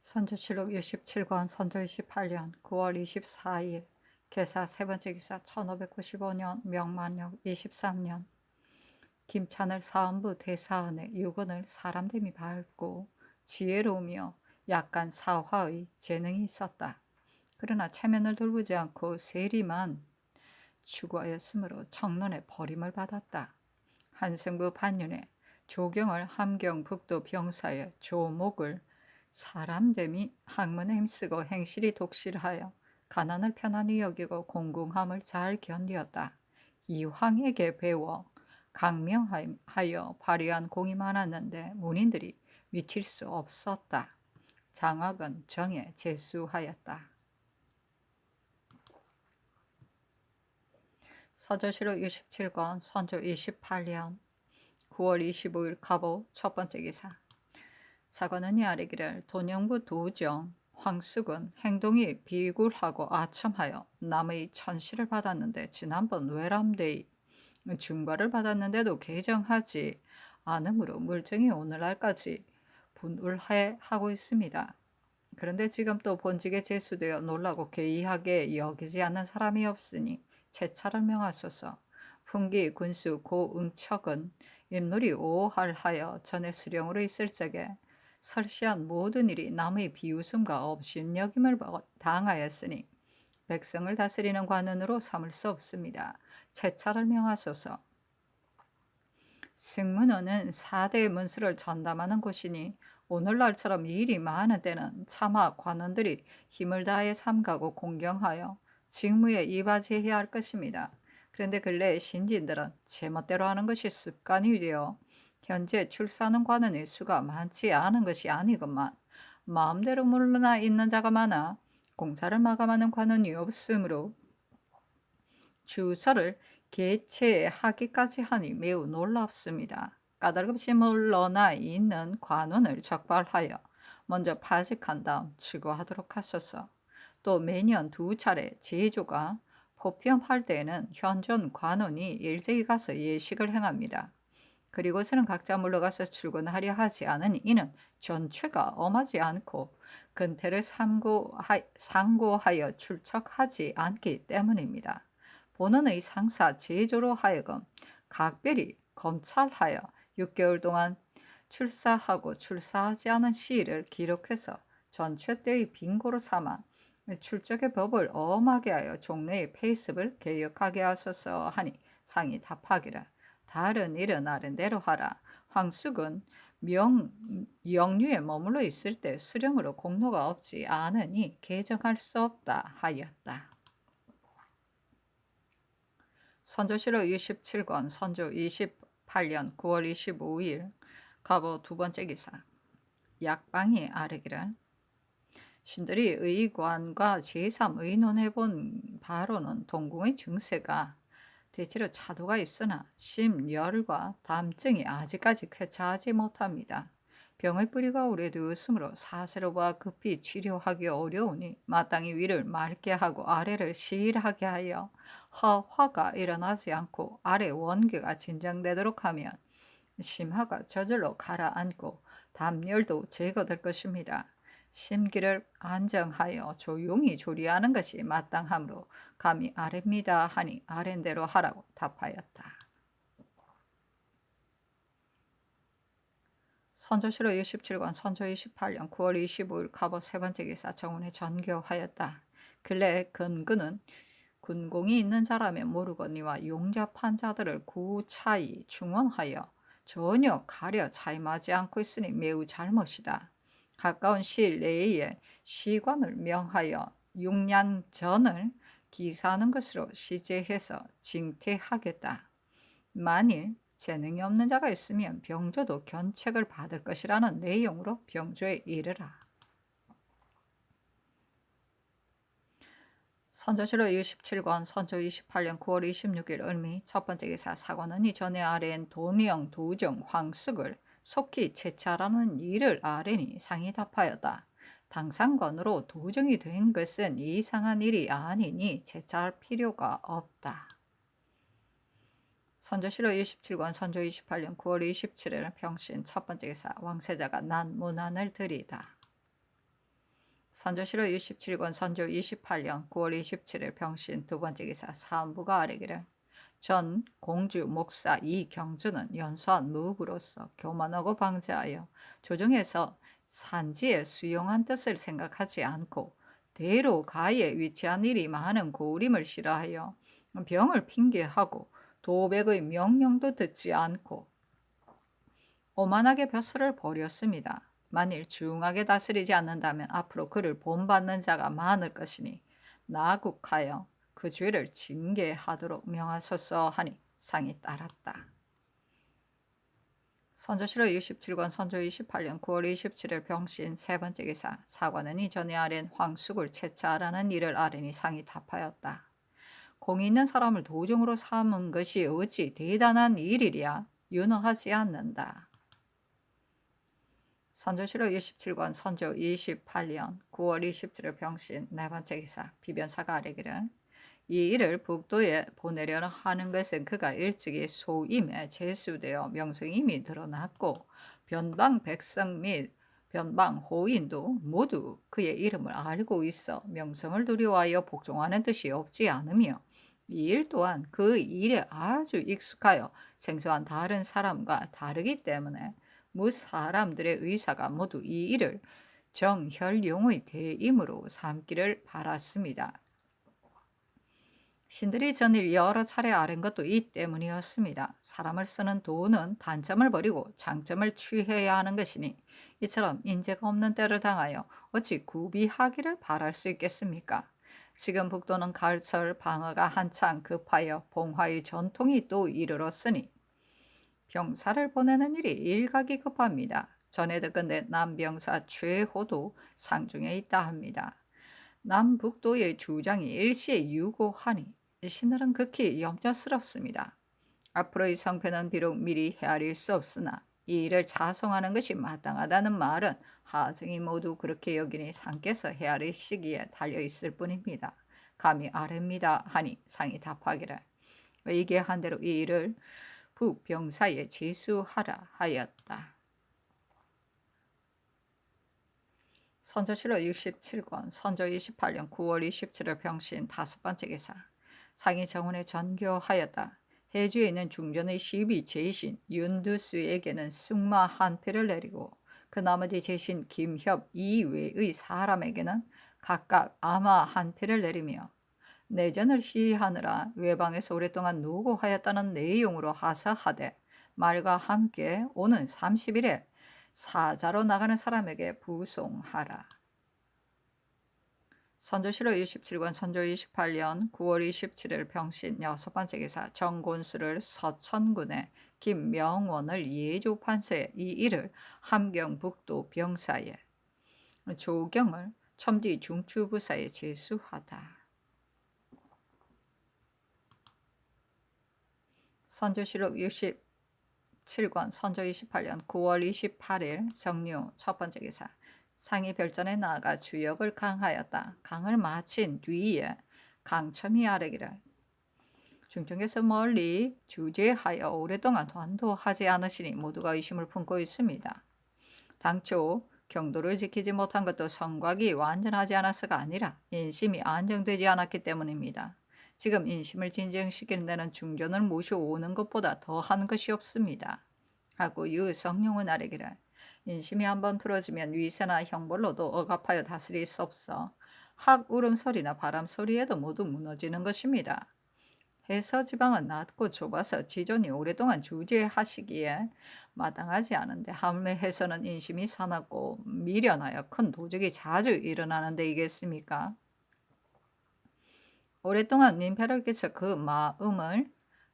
선조실록 67권 선조 28년 9월 24일 개사 세 번째 기사 1595년 명만력 23년 김찬을 사헌부 대사원의 유건을 사람됨이 밝고 지혜로우며 약간 사화의 재능이 있었다. 그러나 체면을 돌보지 않고 세리만 추구하였으므로 청론의 버림을 받았다. 한승부 반년에 조경을 함경 북도 병사의 조목을 사람됨이 학문에 힘쓰고 행실이 독실하여 가난을 편안히 여기고 공공함을 잘 견디었다. 이황에게 배워 강명하여 발휘한 공이 많았는데 문인들이 미칠 수 없었다. 장학은 정에 제수하였다. 서조실록 67권 선조 28년 9월 25일 갑오 첫 번째 기사. 사관원이 아뢰기를 돈영부 도정 황숙은 행동이 비굴하고 아첨하여 남의 천시를 받았는데 지난번 외람되이 중과를 받았는데도 개정하지 않으므로 물증이 오늘날까지 분울해하고 있습니다. 그런데 지금 또 본직에 제수되어 놀라고 괴이하게 여기지 않는 사람이 없으니 제차를 명하소서. 풍기 군수 고응척은 인물이 오할하여 전에 수령으로 있을 적에 설시한 모든 일이 남의 비웃음과 업신여김을 당하였으니 백성을 다스리는 관원으로 삼을 수 없습니다. 제차를 명하소서. 승문원은 4대 문수를 전담하는 곳이니 오늘날처럼 일이 많은 때는 차마 관원들이 힘을 다해 삼가고 공경하여 직무에 이바지해야 할 것입니다. 그런데 근래 신진들은 제멋대로 하는 것이 습관이 되어 현재 출사하는 관원의 수가 많지 않은 것이 아니건만 마음대로 물러나 있는 자가 많아 공사를 마감하는 관원이 없으므로 주서를 개최하기까지 하니 매우 놀랍습니다. 까닭없이 물러나 있는 관원을 적발하여 먼저 파직한 다음 추구하도록 하소서. 또 매년 2차례 제조가 포피험할 때에는 현존 관원이 일제히 가서 예식을 행합니다. 그리고서는 각자 물러가서 출근하려 하지 않은 이는 전체가 엄하지 않고 근태를 상고하여 출석하지 않기 때문입니다. 본원의 상사 제조로 하여금 각별히 검찰하여 6개월 동안 출사하고 출사하지 않은 시일을 기록해서 전체 때의 빙고로 삼아 출적의 법을 엄하게 하여 종로의 페이스를 개혁하게 하소서 하니 상이 답하기를 다른 일은 나름대로 하라. 황숙은 영유에 머물러 있을 때 수령으로 공로가 없지 않으니 개정할 수 없다 하였다. 선조실록 27권 선조 28년 9월 25일 갑오 두 번째 기사. 약방이 아뢰기를 신들이 의관과 제3 의논해본 바로는 동궁의 증세가 대체로 차도가 있으나 심열과 담증이 아직까지 쾌차하지 못합니다. 병의 뿌리가 오래되었으므로 사세로와 급히 치료하기 어려우니 마땅히 위를 맑게 하고 아래를 시일하게 하여 허화가 일어나지 않고 아래 원계가 진정되도록 하면 심화가 저절로 가라앉고 담열도 제거될 것입니다. 심기를 안정하여 조용히 조리하는 것이 마땅하므로 감히 아래입니다 하니 아랜대로 하라고 답하였다. 선조실록 27권 선조 28년 9월 25일 갑오 세 번째 기사 정운에 전교하였다. 근래 근근은 군공이 있는 자라면 모르거니와 용접한 자들을 구차히 중원하여 전혀 가려 차임하지 않고 있으니 매우 잘못이다. 가까운 시일 내에 시관을 명하여 6년 전을 기사하는 것으로 시제해서 징태하겠다. 만일 재능이 없는 자가 있으면 병조도 견책을 받을 것이라는 내용으로 병조에 이르라. 선조실록 27권 선조 28년 9월 26일 을미 첫 번째 기사. 사관원이 전에 아뢰인 돈영 도정 황숙을 속히 채차라는 일을 아뢰니 상이 답하였다. 당상관으로 도정이 된 것은 이상한 일이 아니니 채차할 필요가 없다. 선조실록 27권 선조 28년 9월 27일 병신 첫 번째 기사. 왕세자가 난 문안을 드리다. 선조실록 67권 선조 28년 9월 27일 병신 두 번째 기사 사안부가 아뢰기를 전 공주 목사 이경주는 연소한 무부로서 교만하고 방자하여 조정에서 산지에 수용한 뜻을 생각하지 않고 대로 가에 위치한 일이 많은 고우림을 싫어하여 병을 핑계하고 도백의 명령도 듣지 않고 오만하게 벼슬을 벌였습니다. 만일 중하게 다스리지 않는다면 앞으로 그를 본받는 자가 많을 것이니 나국하여 그 죄를 징계하도록 명하소서 하니 상이 따랐다. 선조실록 27권 선조 28년 9월 27일 병신 세 번째 기사 사관은 이전에 아랜 황숙을 채차하라는 일을 아뢰니 상이 답하였다. 공이 있는 사람을 도정으로 삼은 것이 어찌 대단한 일이랴 윤허하지 않는다. 선조실록 27권 선조 28년 9월 27일 병신 네 번째 기사 비변사가 아뢰기를 이 일을 북도에 보내려는 하는 것은 그가 일찍이 소임에 제수되어 명성이 이미 드러났고 변방 백성 및 변방 호인도 모두 그의 이름을 알고 있어 명성을 두려워하여 복종하는 뜻이 없지 않으며 이 일 또한 그 일에 아주 익숙하여 생소한 다른 사람과 다르기 때문에 무 사람들의 의사가 모두 이 일을 정혈용의 대임으로 삼기를 바랐습니다. 신들이 전일 여러 차례 아랜 것도 이 때문이었습니다. 사람을 쓰는 도는 단점을 버리고 장점을 취해야 하는 것이니 이처럼 인재가 없는 때를 당하여 어찌 구비하기를 바랄 수 있겠습니까? 지금 북도는 가을철 방어가 한창 급하여 봉화의 전통이 또 이르렀으니 병사를 보내는 일이 일각이 급합니다. 전에 듣건대 남병사 최호도 상중에 있다 합니다. 남북도의 주장이 일시에 유고하니 신들은 극히 염려스럽습니다. 앞으로의 성패는 비록 미리 헤아릴 수 없으나 이 일을 자송하는 것이 마땅하다는 말은 하증이 모두 그렇게 여기니 상께서 헤아리시기에 달려있을 뿐입니다. 감히 아뢰입니다 하니 상이 답하기를 의계한 대로 이 일을 북병사에 제수하라 하였다. 선조실록 67권 선조 28년 9월 27일 병신 다섯 번째 기사 상이 정원에 전교하였다. 해주에 있는 중전의 12 제신 윤두수에게는 승마 한 패를 내리고 그 나머지 제신 김협 이외의 사람에게는 각각 아마 한 패를 내리며 내전을 시하느라 외방에서 오랫동안 노고하였다는 내용으로 하사하되 말과 함께 오는 30일에 사자로 나가는 사람에게 부송하라. 선조실록 27권 선조 28년 9월 27일 병신 여섯 번째 기사 정곤수를 서천군에 김명원을 예조판서에 이 일을 함경북도 병사에 조경을 첨지 중추부사에 제수하다. 선조실록 67권 선조 28년 9월 28일 정류 첫 번째 기사 상이 별전에 나아가 주역을 강하였다. 강을 마친 뒤에 강첨이 아뢰기를 중정에서 멀리 주재하여 오랫동안 완도하지 않으시니 모두가 의심을 품고 있습니다. 당초 경도를 지키지 못한 것도 성곽이 완전하지 않아서가 아니라 인심이 안정되지 않았기 때문입니다. 지금 인심을 진정시키는 데는 중전을 모셔오는 것보다 더한 것이 없습니다. 하고 유 성룡은 아뢰기를 인심이 한번 풀어지면 위세나 형벌로도 억압하여 다스릴 수 없어 학 울음소리나 바람소리에도 모두 무너지는 것입니다. 해서지방은 낮고 좁아서 지존이 오랫동안 주재하시기에 마땅하지 않은데 하물며 해서는 인심이 사납고 미련하여 큰 도적이 자주 일어나는 데이겠습니까? 오랫동안 민폐를 끼쳐 그 마음을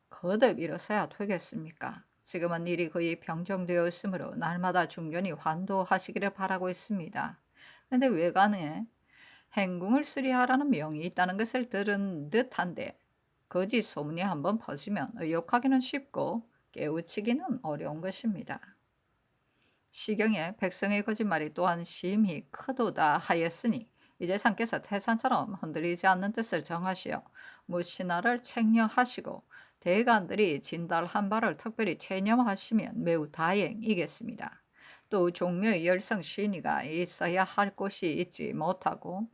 거듭 일어서야 되겠습니까? 지금은 일이 거의 병정되었으므로 날마다 중전이 환도하시기를 바라고 있습니다. 그런데 외관에 행궁을 수리하라는 명이 있다는 것을 들은 듯한데 거짓 소문이 한번 퍼지면 의혹하기는 쉽고 깨우치기는 어려운 것입니다. 시경에 백성의 거짓말이 또한 심히 크도다 하였으니 이제 상께서 태산처럼 흔들리지 않는 뜻을 정하시어 무신하를 책령하시고 대관들이 진달한 바를 특별히 체념하시면 매우 다행이겠습니다. 또 종묘의 열성 신이가 있어야 할 곳이 있지 못하고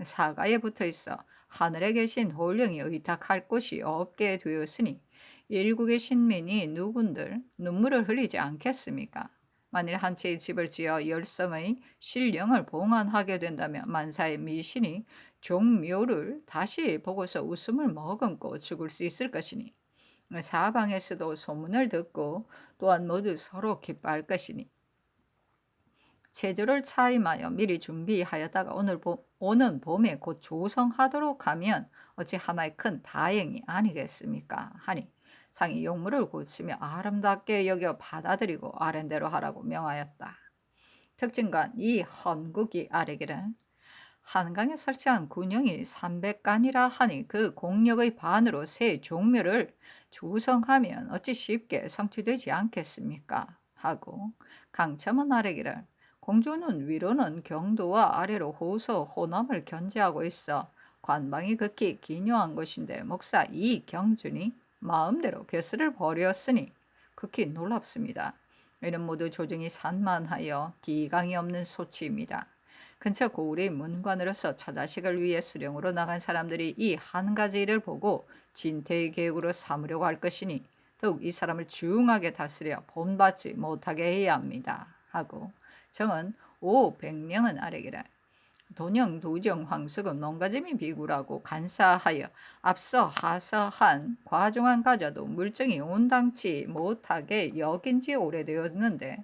사가에 붙어 있어 하늘에 계신 홀령이 의탁할 곳이 없게 되었으니 일국의 신민이 누군들 눈물을 흘리지 않겠습니까? 만일 한 채의 집을 지어 열성의 신령을 봉안하게 된다면 만사의 미신이 종묘를 다시 보고서 웃음을 머금고 죽을 수 있을 것이니 사방에서도 소문을 듣고 또한 모두 서로 기뻐할 것이니 체조를 차임하여 미리 준비하였다가 오는 봄에 곧 조성하도록 하면 어찌 하나의 큰 다행이 아니겠습니까? 하니 상이 용무를 고치며 아름답게 여겨 받아들이고 아랜대로 하라고 명하였다. 특징관 이 헌국이 아래기를 한강에 설치한 군영이 300간이라 하니 그 공력의 반으로 새 종묘를 조성하면 어찌 쉽게 성취되지 않겠습니까? 하고 강첨은 아래기를 공주는 위로는 경도와 아래로 호서 호남을 견제하고 있어 관방이 극히 기묘한 것인데 목사 이 경준이 마음대로 벼슬을 버렸으니 극히 놀랍습니다. 이는 모두 조정이 산만하여 기강이 없는 소치입니다. 근처 고을의 문관으로서 처자식을 위해 수령으로 나간 사람들이 이 한 가지 일을 보고 진퇴의 계획으로 삼으려고 할 것이니 더욱 이 사람을 중하게 다스려 본받지 못하게 해야 합니다. 하고 정은 500명은 아래기라 돈영 도정 황석은 농가짐이 비굴하고 간사하여 앞서 하서한 과종한 가자도 물정이 온당치 못하게 여긴 지 오래되었는데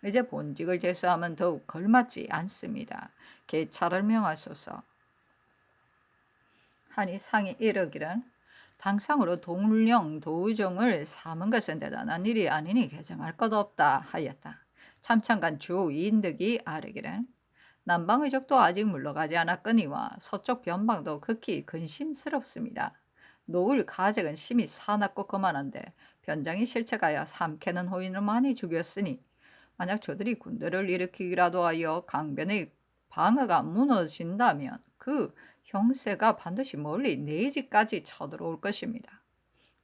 이제 본직을 제수하면 더욱 걸맞지 않습니다. 개찰을 명하소서. 하니 상이 이르기를 당상으로 동령 도정을 삼은 것은 대단한 일이 아니니 개정할 것 없다 하였다. 참찬간 주인득이 아뢰기를 남방 의적도 아직 물러가지 않았거니와 서쪽 변방도 극히 근심스럽습니다. 노을 가적은 심히 사납고 거만한데 변장이 실책하여 삼캐는 호인을 많이 죽였으니 만약 저들이 군대를 일으키기라도 하여 강변의 방어가 무너진다면 그 형세가 반드시 멀리 내 집까지 쳐들어올 것입니다.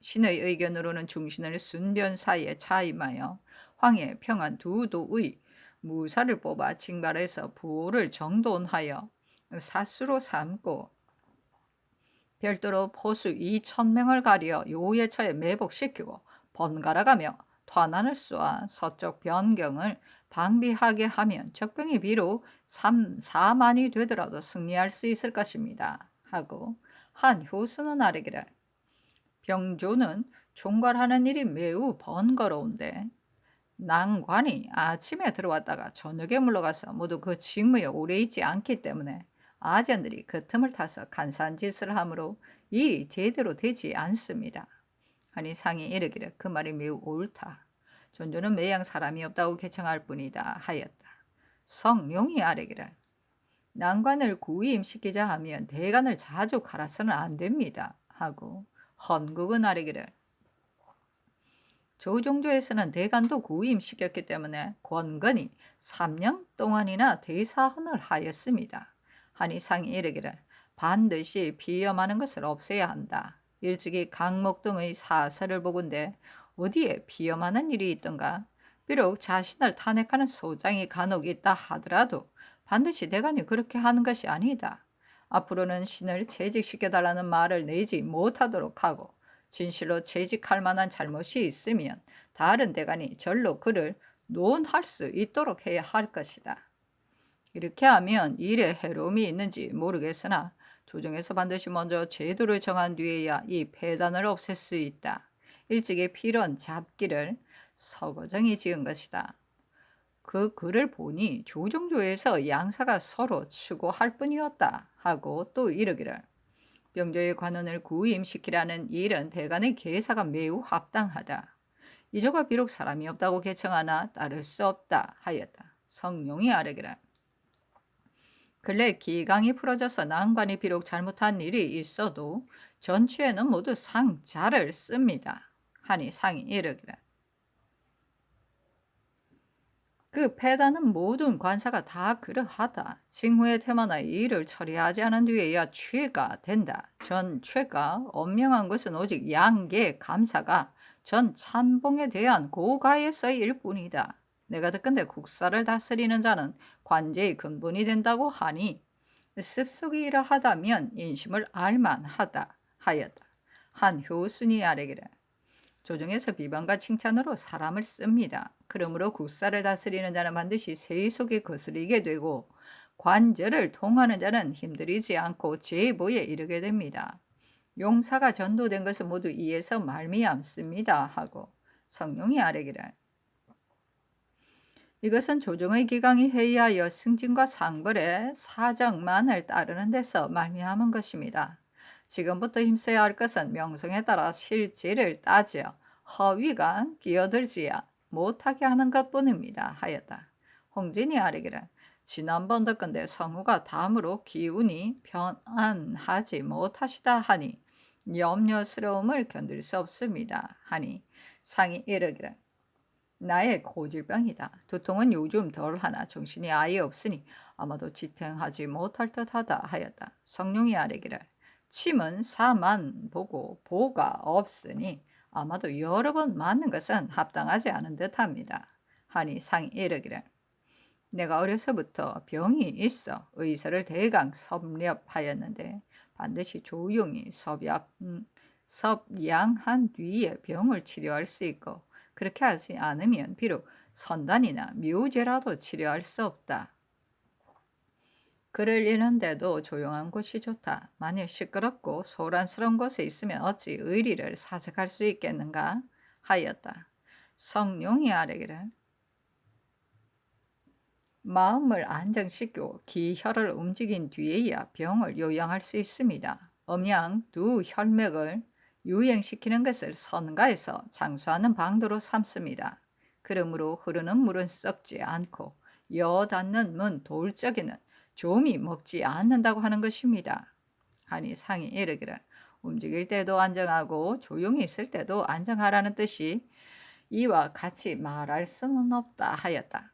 신의 의견으로는 중신을 순변 사이에 차임하여 황해 평안 두 도의 무사를 뽑아 징발해서 부호를 정돈하여 사수로 삼고 별도로 포수 2,000명을 가려 요예처에 매복시키고 번갈아가며 퇴난을 쏘아 서쪽 변경을 방비하게 하면 적병이 비록 3, 4만이 되더라도 승리할 수 있을 것입니다. 하고 한 효수는 아뢰기를 병조는 총괄하는 일이 매우 번거로운데 난관이 아침에 들어왔다가 저녁에 물러가서 모두 그 직무에 오래 있지 않기 때문에 아전들이 그 틈을 타서 간사한 짓을 하므로 일이 제대로 되지 않습니다. 하니 상이 이르기를 그 말이 매우 옳다. 존조는 매양 사람이 없다고 개청할 뿐이다 하였다. 성룡이 아뢰기를 난관을 구임시키자 하면 대간을 자주 갈아서는 안 됩니다. 하고 헌국은 아뢰기를 조종조에서는 대간도 구임시켰기 때문에 권건이 3년 동안이나 대사헌을 하였습니다. 하니 상이 이르기를 반드시 비염하는 것을 없애야 한다. 일찍이 강목 등의 사설을 보건대 어디에 비염하는 일이 있던가. 비록 자신을 탄핵하는 소장이 간혹 있다 하더라도 반드시 대간이 그렇게 하는 것이 아니다. 앞으로는 신을 채직시켜달라는 말을 내지 못하도록 하고 진실로 채직할 만한 잘못이 있으면 다른 대간이 절로 그를 논할 수 있도록 해야 할 것이다. 이렇게 하면 일에 해로움이 있는지 모르겠으나 조정에서 반드시 먼저 제도를 정한 뒤에야 이 폐단을 없앨 수 있다. 일찍이 필연 잡기를 서거정이 지은 것이다. 그 글을 보니 조정조에서 양사가 서로 추고할 뿐이었다 하고 또 이르기를 병조의 관원을 구임시키라는 일은 대간의 계사가 매우 합당하다. 이조가 비록 사람이 없다고 개청하나 따를 수 없다 하였다. 성룡이 아뢰기를 근래 기강이 풀어져서 난관이 비록 잘못한 일이 있어도 전추에는 모두 상자를 씁니다. 하니 상이 이르기를 그 패단은 모든 관사가 다 그러하다. 징후에 태만하여 일을 처리하지 않은 뒤에야 죄가 된다. 전 죄가 엄명한 것은 오직 양계 감사가 전 찬봉에 대한 고가의 서일 뿐이다. 내가 듣건대 국사를 다스리는 자는 관제의 근본이 된다고 하니 습속이 이러하다면 인심을 알만하다 하였다. 한 효순이 아래기를 조정에서 비방과 칭찬으로 사람을 씁니다. 그러므로 국사를 다스리는 자는 반드시 세의 속에 거스리게 되고 관절을 통하는 자는 힘들이지 않고 제보에 이르게 됩니다. 용사가 전도된 것은 모두 이에서 말미암습니다 하고 성령이 아뢰기를 이것은 조정의 기강이 회의하여 승진과 상벌의 사정만을 따르는 데서 말미암은 것입니다. 지금부터 힘써야 할 것은 명성에 따라 실질을 따져 허위가 끼어들지 못하게 하는 것뿐입니다 하였다. 홍진이 아뢰기를 지난번 듣건대 성우가 다음으로 기운이 편안하지 못하시다 하니 염려스러움을 견딜 수 없습니다 하니 상이 이르기를 나의 고질병이다. 두통은 요즘 덜하나 정신이 아예 없으니 아마도 지탱하지 못할 듯하다 하였다. 성령이 아뢰기를 침은 사만 보고 보가 없으니 아마도 여러 번 맞는 것은 합당하지 않은 듯합니다. 하니 상이 이르기를 내가 어려서부터 병이 있어 의사를 대강 섭렵하였는데 반드시 조용히 섭양한 뒤에 병을 치료할 수 있고 그렇게 하지 않으면 비록 선단이나 묘제라도 치료할 수 없다. 글을 읽는데도 조용한 곳이 좋다. 만일 시끄럽고 소란스러운 곳에 있으면 어찌 의리를 사색할 수 있겠는가 하였다. 성령이 아뢰기를 마음을 안정시키고 기혈을 움직인 뒤에야 병을 요양할 수 있습니다. 음양 두 혈맥을 유행시키는 것을 선가에서 장수하는 방도로 삼습니다. 그러므로 흐르는 물은 썩지 않고 여 닿는 문 돌적이는 좀이 먹지 않는다고 하는 것입니다. 하니 상이 이르기를 움직일 때도 안정하고 조용히 있을 때도 안정하라는 뜻이 이와 같이 말할 수는 없다 하였다.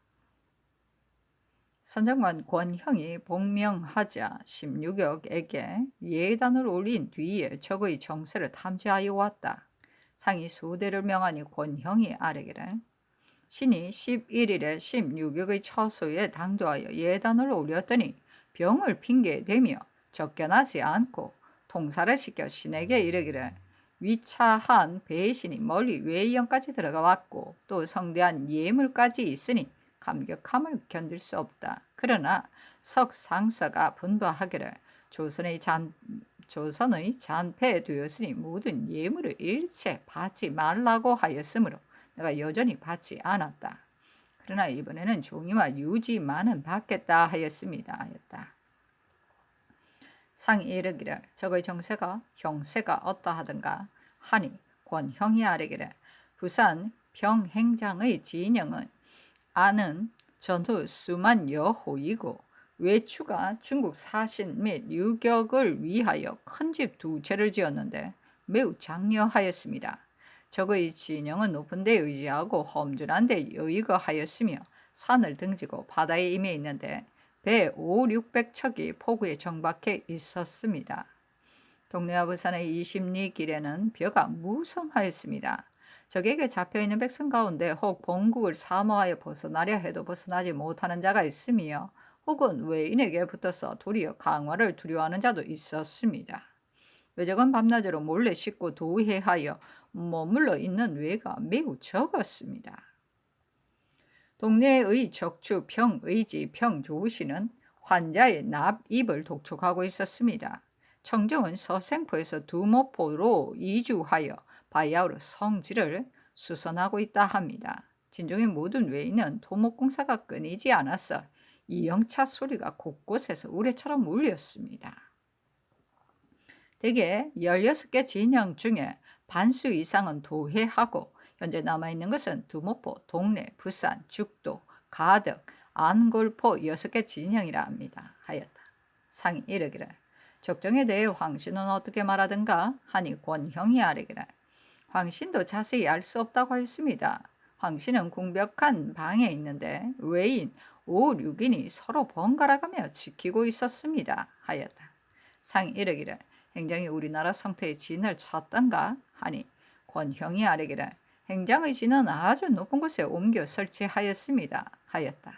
선정관 권형이 복명하자 16역에게 예단을 올린 뒤에 적의 정세를 탐지하여 왔다. 상이 수대를 명하니 권형이 아뢰기를 신이 11일에 16역의 처소에 당도하여 예단을 올렸더니 병을 핑계대며 접견하지 않고 통사를 시켜 신에게 이르기를 위차한 배신이 멀리 외연까지 들어가 왔고 또 성대한 예물까지 있으니 감격함을 견딜 수 없다. 그러나 석상서가 분부하기를 조선의 잔패되었으니 모든 예물을 일체 받지 말라고 하였으므로 내가 여전히 받지 않았다. 그러나 이번에는 종이와 유지만은 받겠다 하였습니다. 하였다. 상이 이르기를 적의 정세가 형세가 어떠하든가 하니 권형이 아뢰기를 부산 병행장의 진영은 아는 전후 수만 여호이고 외추가 중국 사신 및 유격을 위하여 큰 집 두 채를 지었는데 매우 장려하였습니다. 적의 진영은 높은 데 의지하고 험준한 데 의거하였으며 산을 등지고 바다에 임해 있는데 배 5,600척이 포구에 정박해 있었습니다. 동네와 부산의 20리 길에는 벼가 무성하였습니다. 적에게 잡혀있는 백성 가운데 혹 본국을 사모하여 벗어나려 해도 벗어나지 못하는 자가 있으며 혹은 외인에게 붙어서 도리어 강화를 두려워하는 자도 있었습니다. 외적은 밤낮으로 몰래 씻고 도회하여 머물러 있는 외가 매우 적었습니다. 동네의 적추 평의지 평조씨는 환자의 납입을 독촉하고 있었습니다. 청정은 서생포에서 두모포로 이주하여 바야흐로 성지를 수선하고 있다 합니다. 진종의 모든 외인은 토목공사가 끊이지 않았어 이영차 소리가 곳곳에서 우레처럼 울렸습니다. 대개 16개 진영 중에 반수 이상은 도회하고 현재 남아있는 것은 두모포, 동래, 부산, 죽도, 가덕, 안골포 6개 진영이라 합니다. 하였다. 상이 이르기를 적정에 대해 황신은 어떻게 말하든가 하니 권형이 아뢰기를 황신도 자세히 알 수 없다고 하였습니다. 황신은 궁벽한 방에 있는데 외인 5, 6인이 서로 번갈아가며 지키고 있었습니다. 하였다. 상이 이르기를 행정이 우리나라 성태의 진을 찾던가 하니 권형이 아뢰기를 행장의 진은 아주 높은 곳에 옮겨 설치하였습니다. 하였다.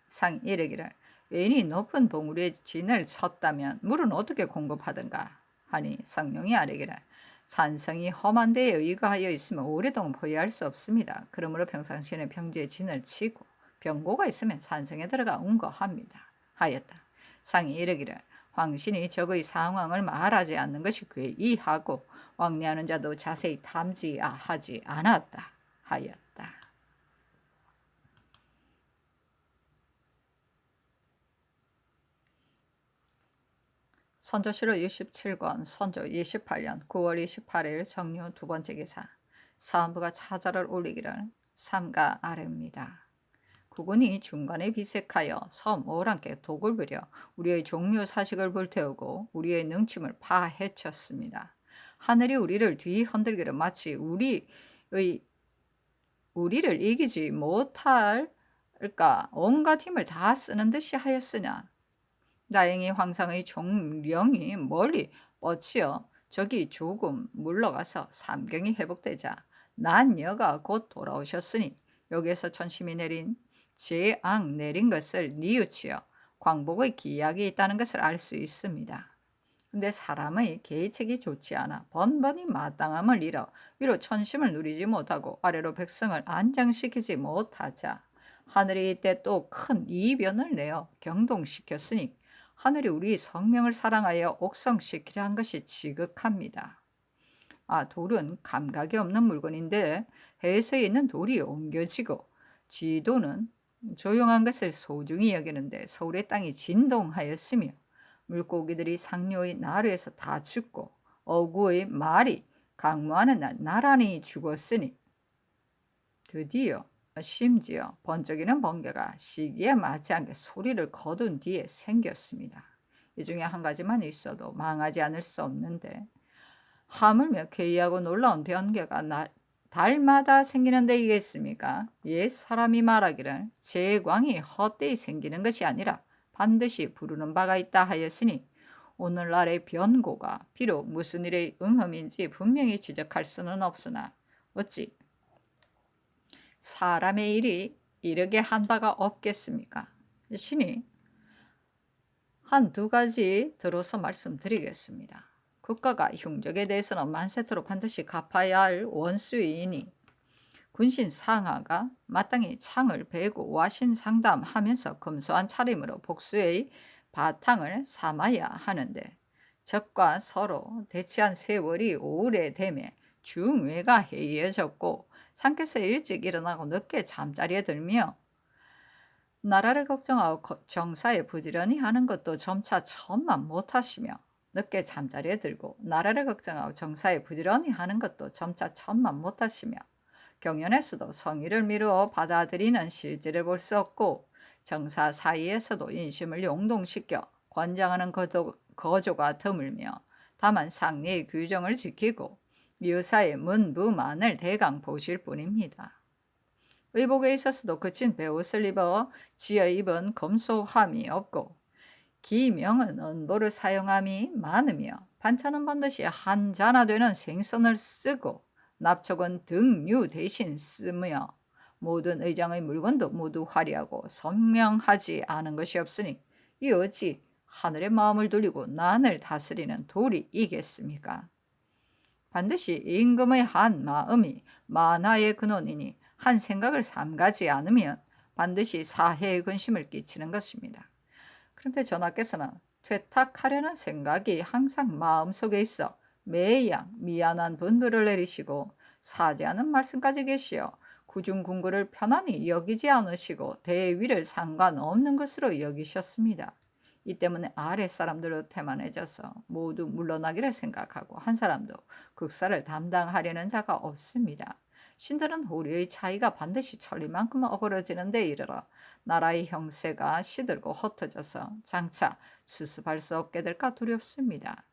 상이 이르기를 외인이 높은 봉우리에 진을 쳤다면 물은 어떻게 공급하든가 하니 성룡이 아뢰기를 산성이 험한 데에 의거하여 있으면 오랫동안 보유할 수 없습니다. 그러므로 평상시에는 평지에 진을 치고 병고가 있으면 산성에 들어가 운거합니다. 하였다. 상이 이르기를 황신이 적의 상황을 말하지 않는 것이 괴이하고 왕래하는 자도 자세히 탐지하지 않았다. 하였다. 선조실록 67권 선조 28년 9월 28일 정유 두 번째 기사. 사헌부가 차자를 올리기를 삼가 아래입니다. 국군이 중간에 비색하여 섬 오랑께 독을 부려 우리의 종묘 사식을 불태우고 우리의 능침을 파헤쳤습니다. 하늘이 우리를 뒤흔들기를 마치 우리를 이기지 못할까 온갖 힘을 다 쓰는 듯이 하였으나 다행히 황상의 종령이 멀리 뻗치어 적이 조금 물러가서 삼경이 회복되자 난여가 곧 돌아오셨으니 여기에서 천심이 내린 재앙 내린 것을 뉘우치어 광복의 기약이 있다는 것을 알 수 있습니다. 근데 사람의 계책이 좋지 않아 번번이 마땅함을 잃어 위로 천심을 누리지 못하고 아래로 백성을 안장시키지 못하자 하늘이 이때 또 큰 이변을 내어 경동시켰으니 하늘이 우리 성명을 사랑하여 옥성시키려 한 것이 지극합니다. 돌은 감각이 없는 물건인데 해에서 있는 돌이 옮겨지고 지도는 조용한 것을 소중히 여기는데 서울의 땅이 진동하였으며 물고기들이 상류의 나루에서 다 죽고 어구의 말이 강무하는 날 나란히 죽었으니 드디어 심지어 번쩍이는 번개가 시기에 맞지 않게 소리를 거둔 뒤에 생겼습니다. 이 중에 한 가지만 있어도 망하지 않을 수 없는데 하물며 괴이하고 놀라운 번개가 달마다 생기는 데이겠습니까? 옛 사람이 말하기를 재광이 헛되이 생기는 것이 아니라 반드시 부르는 바가 있다 하였으니 오늘날의 변고가 비록 무슨 일의 응험인지 분명히 지적할 수는 없으나 어찌 사람의 일이 이르게 한 바가 없겠습니까? 신이 한 두 가지 들어서 말씀드리겠습니다. 국가가 흉적에 대해서는 만세토록 반드시 갚아야 할 원수이니 군신 상하가 마땅히 창을 베고 와신상담하면서 검소한 차림으로 복수의 바탕을 삼아야 하는데 적과 서로 대치한 세월이 오래되매 중외가 해이해졌고 상께서 일찍 일어나고 늦게 잠자리에 들며 나라를 걱정하고 정사에 부지런히 하는 것도 점차 천만 못하시며 늦게 잠자리에 들고 나라를 걱정하고 정사에 부지런히 하는 것도 점차 천만 못하시며 경연에서도 성의를 미루어 받아들이는 실제를 볼 수 없고 정사 사이에서도 인심을 용동시켜 권장하는 거조가 드물며 다만 상례의 규정을 지키고 유사의 문부만을 대강 보실 뿐입니다. 의복에 있어서도 거친 베옷을 입어 지어 입은 검소함이 없고 기명은 은보를 사용함이 많으며 반찬은 반드시 한자나 되는 생선을 쓰고 납촉은 등류 대신 쓰며 모든 의장의 물건도 모두 화려하고 선명하지 않은 것이 없으니 이 어찌 하늘의 마음을 돌리고 난을 다스리는 돌이 이겠습니까? 반드시 임금의 한 마음이 만화의 근원이니 한 생각을 삼가지 않으면 반드시 사해의 근심을 끼치는 것입니다. 그런데 전하께서는 퇴탁하려는 생각이 항상 마음속에 있어 매양 미안한 분부를 내리시고 사죄하는 말씀까지 계시어 구중궁궐을 편안히 여기지 않으시고 대위를 상관없는 것으로 여기셨습니다. 이 때문에 아랫사람들로 태만해져서 모두 물러나기를 생각하고 한 사람도 국사를 담당하려는 자가 없습니다. 신들은 호리의 차이가 반드시 천리만큼 어그러지는 데 이르러 나라의 형세가 시들고 흩어져서 장차 수습할 수 없게 될까 두렵습니다.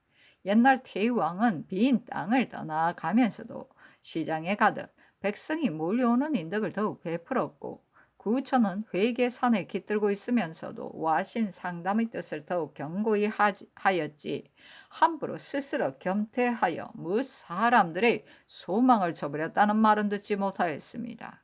옛날 태왕은 빈 땅을 떠나가면서도 시장에 가득 백성이 몰려오는 인덕을 더욱 베풀었고 구천은 회계산에 깃들고 있으면서도 와신 상담의 뜻을 더욱 견고히 하였지 함부로 스스로 겸퇴하여 사람들의 소망을 저버렸다는 말은 듣지 못하였습니다.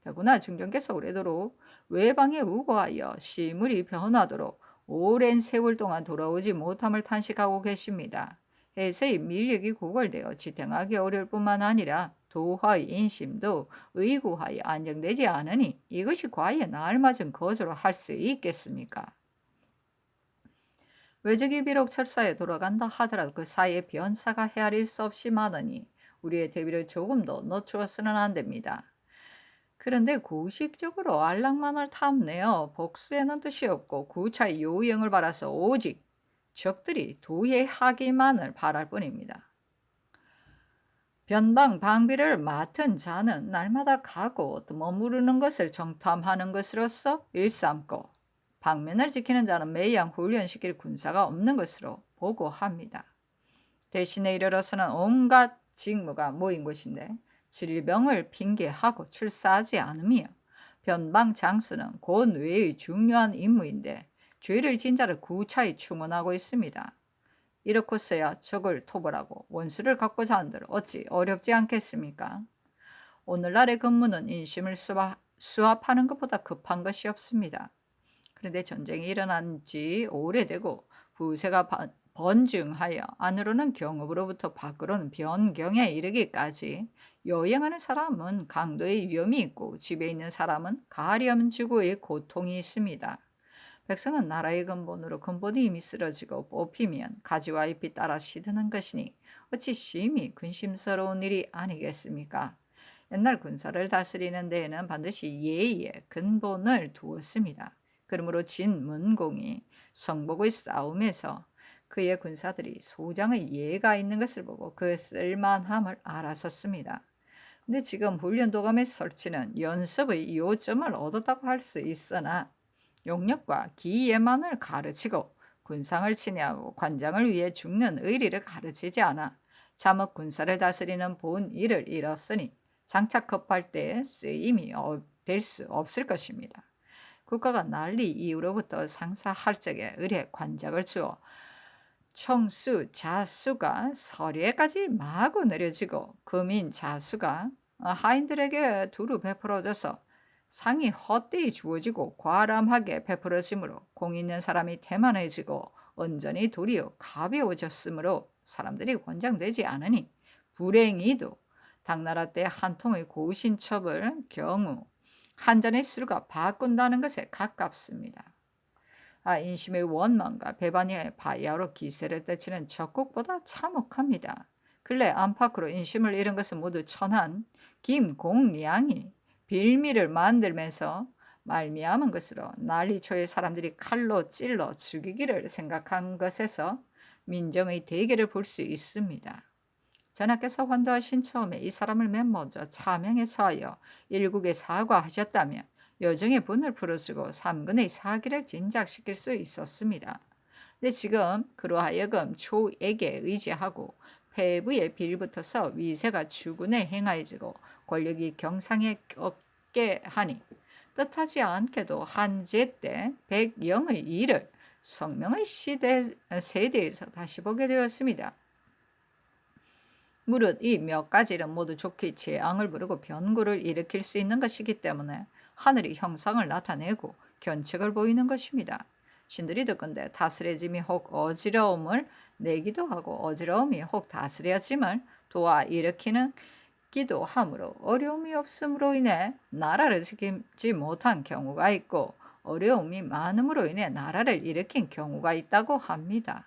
더구나 중전께서 오래도록 외방에 우거하여 시물이 변하도록 오랜 세월 동안 돌아오지 못함을 탄식하고 계십니다. 해서의 밀력이 고갈되어 지탱하기 어려울 뿐만 아니라 도화의 인심도 의구하여 안정되지 않으니 이것이 과연 알맞은 거주로 할 수 있겠습니까? 외적이 비록 철사에 돌아간다 하더라도 그 사이에 변사가 헤아릴 수 없이 많으니 우리의 대비를 조금 더 늦추어서는 안 됩니다. 그런데 공식적으로 안락만을 탐내어 복수에는 뜻이 없고 구차의 요령을 바라서 오직 적들이 도해하기만을 바랄 뿐입니다. 변방 방비를 맡은 자는 날마다 가고 머무르는 것을 정탐하는 것으로서 일삼고 방면을 지키는 자는 매양 훈련시킬 군사가 없는 것으로 보고합니다. 대신에 이르러서는 온갖 직무가 모인 곳인데 질병을 핑계하고 출사하지 않으며 변방 장수는 곤외의 중요한 임무인데 죄를 진 자를 구차히 충원하고 있습니다. 이렇고서야 적을 토벌하고 원수를 갖고자 한들 어찌 어렵지 않겠습니까? 오늘날의 근무는 인심을 수합하는 것보다 급한 것이 없습니다. 그런데 전쟁이 일어난 지 오래되고 부세가 번증하여 안으로는 경읍으로부터 밖으로는 변경에 이르기까지 여행하는 사람은 강도의 위험이 있고 집에 있는 사람은 가렴지구의 고통이 있습니다. 백성은 나라의 근본으로 근본이 이미 쓰러지고 뽑히면 가지와 잎이 따라 시드는 것이니 어찌 심히 근심스러운 일이 아니겠습니까? 옛날 군사를 다스리는 데에는 반드시 예의의 근본을 두었습니다. 그러므로 진문공이 성복의 싸움에서 그의 군사들이 소장의 예가 있는 것을 보고 그 쓸만함을 알았었습니다. 근데 지금 훈련도감의 설치는 연습의 요점을 얻었다고 할 수 있으나 용력과 기예만을 가르치고 군상을 친애하고 관장을 위해 죽는 의리를 가르치지 않아 잠옷 군사를 다스리는 본 일을 잃었으니 장차 급할 때 쓰임이 될 수 없을 것입니다. 국가가 난리 이후로부터 상사할 적에 의례 관작을 주어 청수 자수가 서리에까지 마구 내려지고 금인 자수가 하인들에게 두루 베풀어져서 상이 헛되이 주어지고 과람하게 베풀어지므로 공 있는 사람이 태만해지고 온전히 도리어 가벼워졌으므로 사람들이 권장되지 않으니 불행히도 당나라 때 한 통의 고신첩을 경우 한 잔의 술과 바꾼다는 것에 가깝습니다. 인심의 원망과 배반의 바야로 기세를 떨치는 적국보다 참혹합니다. 근래 안팎으로 인심을 잃은 것은 모두 천한 김공량이 빌미를 만들면서 말미암은 것으로 난리초에 사람들이 칼로 찔러 죽이기를 생각한 것에서 민정의 대계를 볼 수 있습니다. 전하께서 환도하신 처음에 이 사람을 맨 먼저 차명에 처하여 일국에 사과하셨다면 여정의 분을 풀어주고 삼근의 사기를 진작시킬 수 있었습니다. 근데 지금 그로 하여금 초에게 의지하고 폐부에 빌붙어서 위세가 주군에 행하여지고 권력이 경상에 꺾게 하니 뜻하지 않게도 한제 때 백영의 일을 성명의 세대에서 다시 보게 되었습니다. 무릇 이 몇 가지는 모두 좋게 재앙을 부르고 변고를 일으킬 수 있는 것이기 때문에 하늘이 형상을 나타내고 견책을 보이는 것입니다. 신들이 듣건대 다스려짐이 혹 어지러움을 내기도 하고 어지러움이 혹 다스려짐을 도와 일으키는 기도 함으로 어려움이 없음으로 인해 나라를 지키지 못한 경우가 있고 어려움이 많음으로 인해 나라를 일으킨 경우가 있다고 합니다.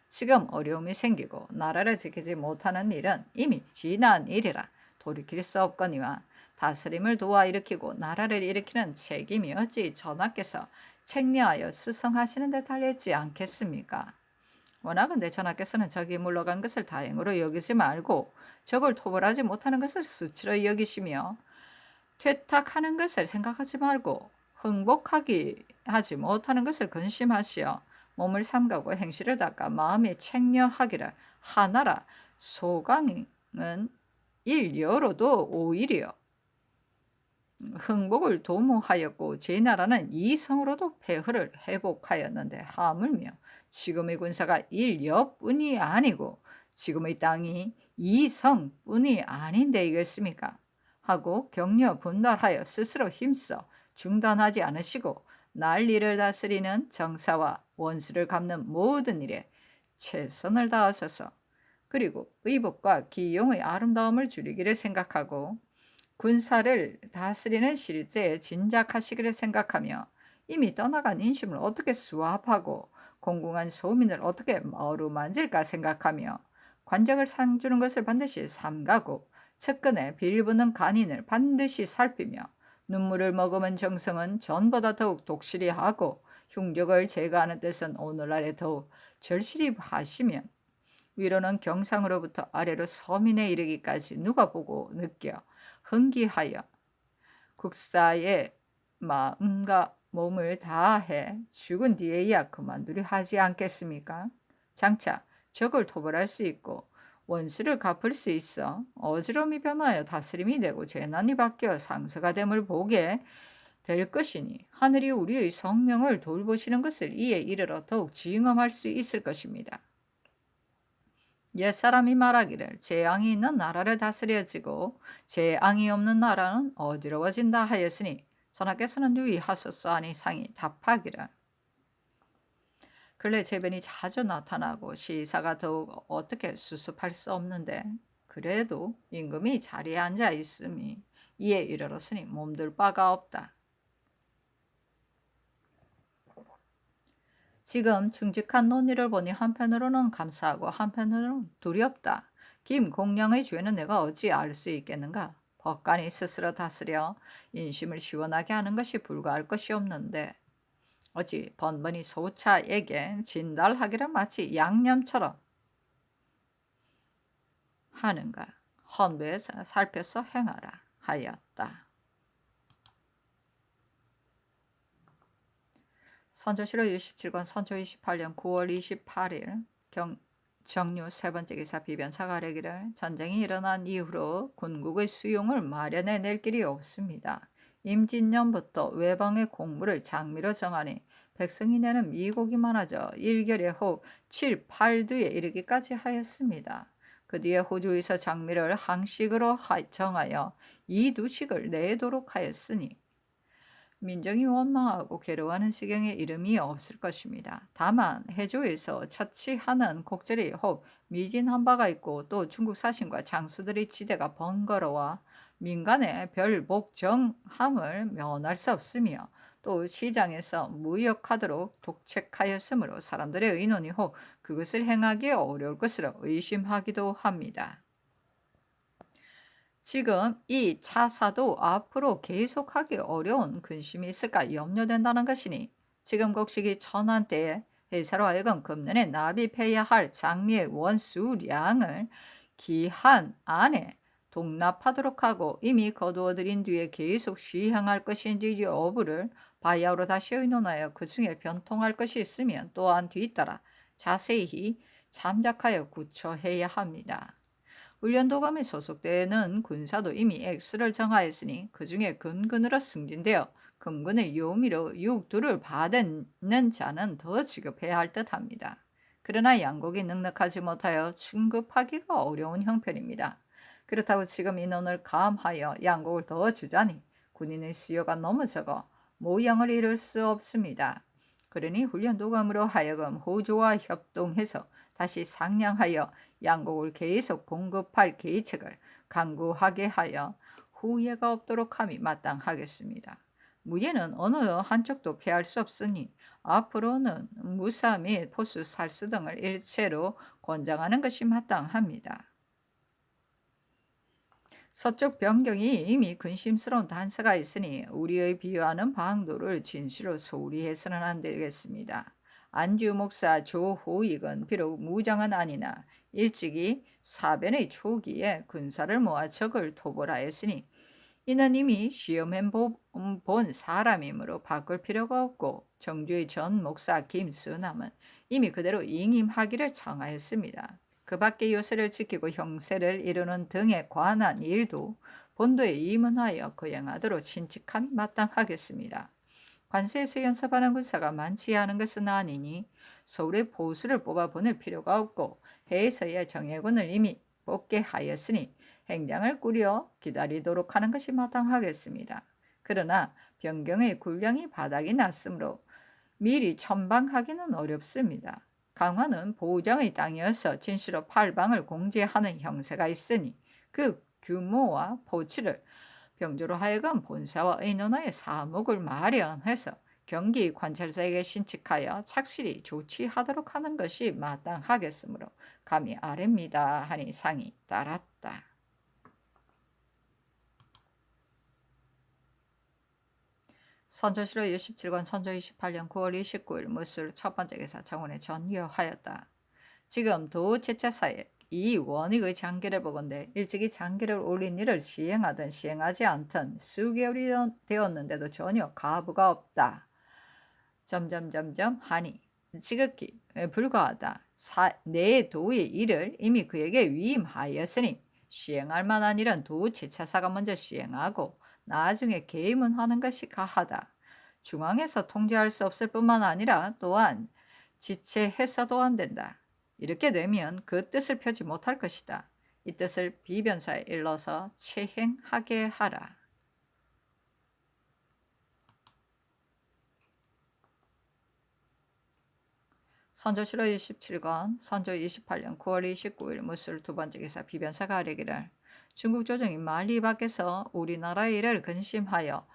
지금 어려움이 생기고 나라를 지키지 못하는 일은 이미 지난 일이라 돌이킬 수 없거니와 다스림을 도와 일으키고 나라를 일으키는 책임이 어찌 전하께서 책례하여 수성하시는 데 달렸지 않겠습니까? 원하건대 전하께서는 적이 물러간 것을 다행으로 여기지 말고 적을 토벌하지 못하는 것을 수치로 여기시며 퇴탁하는 것을 생각하지 말고 흥복하기 하지 못하는 것을 근심하시어 몸을 삼가고 행실을 닦아 마음에 책려하기를 하나라. 소강은 일여로도 오히려 흥복을 도모하였고 제 나라는 이 성으로도 폐허를 회복하였는데 하물며 지금의 군사가 1여뿐이 아니고 지금의 땅이 이 성뿐이 아닌데이겠습니까? 하고 격려 분발하여 스스로 힘써 중단하지 않으시고 난리를 다스리는 정사와 원수를 갚는 모든 일에 최선을 다하소서. 그리고 의복과 기용의 아름다움을 줄이기를 생각하고 군사를 다스리는 실제에 진작하시기를 생각하며 이미 떠나간 인심을 어떻게 수합하고 공공한 소민을 어떻게 어루만질까 생각하며 관적을 상주는 것을 반드시 삼가고 측근에 빌붙는 간인을 반드시 살피며 눈물을 머금은 정성은 전보다 더욱 독실히 하고 흉적을 제거하는 뜻은 오늘날에 더욱 절실히 하시며 위로는 경상으로부터 아래로 서민에 이르기까지 누가 보고 느껴 흥기하여 국사의 마음과 몸을 다해 죽은 뒤에야 그만두려 하지 않겠습니까? 장차 적을 토벌할 수 있고 원수를 갚을 수 있어 어지러움이 변하여 다스림이 되고 재난이 바뀌어 상서가 됨을 보게 될 것이니 하늘이 우리의 성명을 돌보시는 것을 이에 이르러 더욱 징험할 수 있을 것입니다. 옛사람이 말하기를 재앙이 있는 나라를 다스려지고 재앙이 없는 나라는 어지러워진다 하였으니 선하께서는 유의하소서 하니 상이 답하기를 근래 재변이 자주 나타나고 시사가 더욱 어떻게 수습할 수 없는데 그래도 임금이 자리에 앉아 있음이 이에 이르렀으니 몸둘 바가 없다. 지금 중직한 논의를 보니 한편으로는 감사하고 한편으로는 두렵다. 김공령의 죄는 내가 어찌 알 수 있겠는가? 법관이 스스로 다스려 인심을 시원하게 하는 것이 불가할 것이 없는데 어찌 번번이 소차에게 진달하기를 마치 양념처럼 하는가? 헌부에 살펴서 행하라 하였다. 선조실록 67권 선조 28년 9월 28일 정류 세 번째 기사 비변사가 아뢰기를 전쟁이 일어난 이후로 군국의 수용을 마련해 낼 길이 없습니다. 임진년부터 외방의 공무를 장미로 정하니 백성이 내는 미곡이 많아져 일결에 혹 7, 8두에 이르기까지 하였습니다. 그 뒤에 호주에서 장미를 항식으로 정하여 2두씩을 내도록 하였으니 민정이 원망하고 괴로워하는 시경에 이름이 없을 것입니다. 다만 해조에서 처치하는 곡절이 혹 미진한 바가 있고 또 중국 사신과 장수들의 지대가 번거로워 민간의 별 복정함을 면할 수 없으며 또 시장에서 무역하도록 독책하였으므로 사람들의 의논이 혹 그것을 행하기 어려울 것으로 의심하기도 합니다. 지금 이 차사도 앞으로 계속하기 어려운 근심이 있을까 염려된다는 것이니 지금 곡식이 천한 때에 회사로 하여금 금년에 납입해야 할 장미의 원수량을 기한 안에 동납하도록 하고 이미 거두어들인 뒤에 계속 시행할 것인지 여부를 바야흐로 다시 의논하여 그 중에 변통할 것이 있으면 또한 뒤따라 자세히 참작하여 구처해야 합니다. 훈련도감에 소속되는 군사도 이미 X를 정하였으니 그 중에 근근으로 승진되어 금군의 요미로 육두를 받는 자는 더 지급해야 할 듯합니다. 그러나 양곡이 넉넉하지 못하여 충급하기가 어려운 형편입니다. 그렇다고 지금 인원을 감하여 양곡을 더 주자니 군인의 수요가 너무 적어 모양을 이룰 수 없습니다. 그러니 훈련도감으로 하여금 호조와 협동해서 다시 상량하여 양곡을 계속 공급할 계책을 강구하게 하여 후회가 없도록 함이 마땅하겠습니다. 무예는 어느 한쪽도 피할 수 없으니 앞으로는 무사 및 포수 살수 등을 일체로 권장하는 것이 마땅합니다. 서쪽 변경이 이미 근심스러운 단서가 있으니 우리의 비유하는 방도를 진실로 소홀히 해서는 안 되겠습니다. 안주 목사 조호익은 비록 무장은 아니나 일찍이 사변의 초기에 군사를 모아 적을 토벌하였으니 이는 이미 시험해 본 사람이므로 바꿀 필요가 없고 정주의 전 목사 김수남은 이미 그대로 잉임하기를 청하였습니다. 그 밖에 요새를 지키고 형세를 이루는 등에 관한 일도 본도에 입문하여 거행하도록 신칙함이 마땅하겠습니다. 관세에서 연습하는 군사가 많지 않은 것은 아니니 서울에 보수를 뽑아보낼 필요가 없고 해에서의 정예군을 이미 복개하였으니 행장을 꾸려 기다리도록 하는 것이 마땅하겠습니다. 그러나 변경의 군량이 바닥이 났으므로 미리 천방하기는 어렵습니다. 강화는 보장의 땅이어서 진시로 팔방을 공제하는 형세가 있으니 그 규모와 포치를 병조로 하여금 본사와 의논하여 사목을 마련해서 경기 관찰사에게 신칙하여 착실히 조치하도록 하는 것이 마땅하겠으므로 감히 아뢰입니다 하니 상이 따랐다. 선조실로 67권 선조 28년 9월 29일 무술 첫 번째 기사 정원에 전교하였다. 지금 도제자사에 이 원익의 장계를 보건대 일찍이 장계를 올린 일을 시행하든 시행하지 않든 수개월이 되었는데도 전혀 가부가 없다. 하니 지극히 불과하다. 내 도의 일을 이미 그에게 위임하였으니 시행할 만한 일은 도제차사가 먼저 시행하고 나중에 계임하는 것이 가하다. 중앙에서 통제할 수 없을 뿐만 아니라 또한 지체해서도 안 된다. 이렇게 되면 그 뜻을 펴지 못할 것이다. 이 뜻을 비변사에 일러서 체행하게 하라. 선조실로 27권 선조 28년 9월 29일 무술 두 번째 기사 비변사가 아뢰기를 중국 조정이 만리 밖에서 우리나라의 일을 근심하여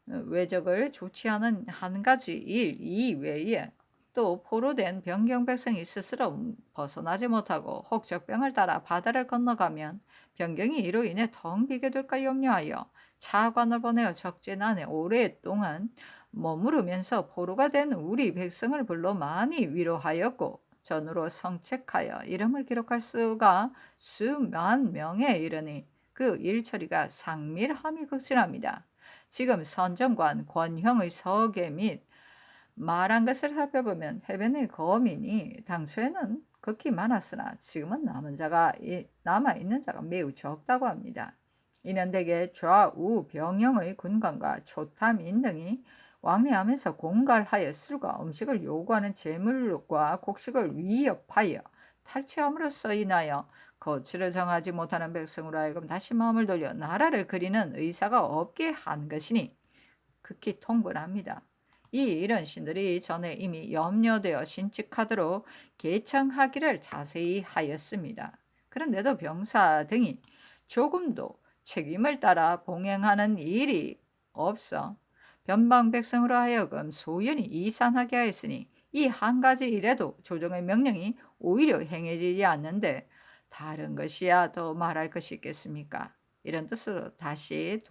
외적을 조치하는 한 가지 일 이외에 또 포로된 병경 백성이 스스로 벗어나지 못하고 혹 적병을 따라 바다를 건너가면 병경이 이로 인해 텅 비게 될까 염려하여 차관을 보내어 적진 안에 오랫동안 머무르면서 포로가 된 우리 백성을 불러 많이 위로하였고 전으로 성책하여 이름을 기록할 수가 수만 명에 이르니 그 일처리가 상밀함이 극진합니다. 지금 선정관 권형의 서계 및 말한 것을 살펴보면 해변의 거민이 당초에는 극히 많았으나 지금은 남아있는 자가 매우 적다고 합니다. 이는 대개 좌우 병영의 군관과 초탐인 등이 왕래하면서 공갈하여 술과 음식을 요구하는 재물과 곡식을 위협하여 탈취함으로써 인하여 거취를 정하지 못하는 백성으로 하여금 다시 마음을 돌려 나라를 그리는 의사가 없게 한 것이니 극히 통분합니다. 이 이런 신들이 전에 이미 염려되어 신칙하도록 개청하기를 자세히 하였습니다. 그런데도 병사 등이 조금도 책임을 따라 봉행하는 일이 없어 변방 백성으로 하여금 소연히 이산하게 하였으니 이 한 가지 일에도 조정의 명령이 오히려 행해지지 않는데 다른 것이야 더 말할 것이 있겠습니까? 이런 뜻으로 다시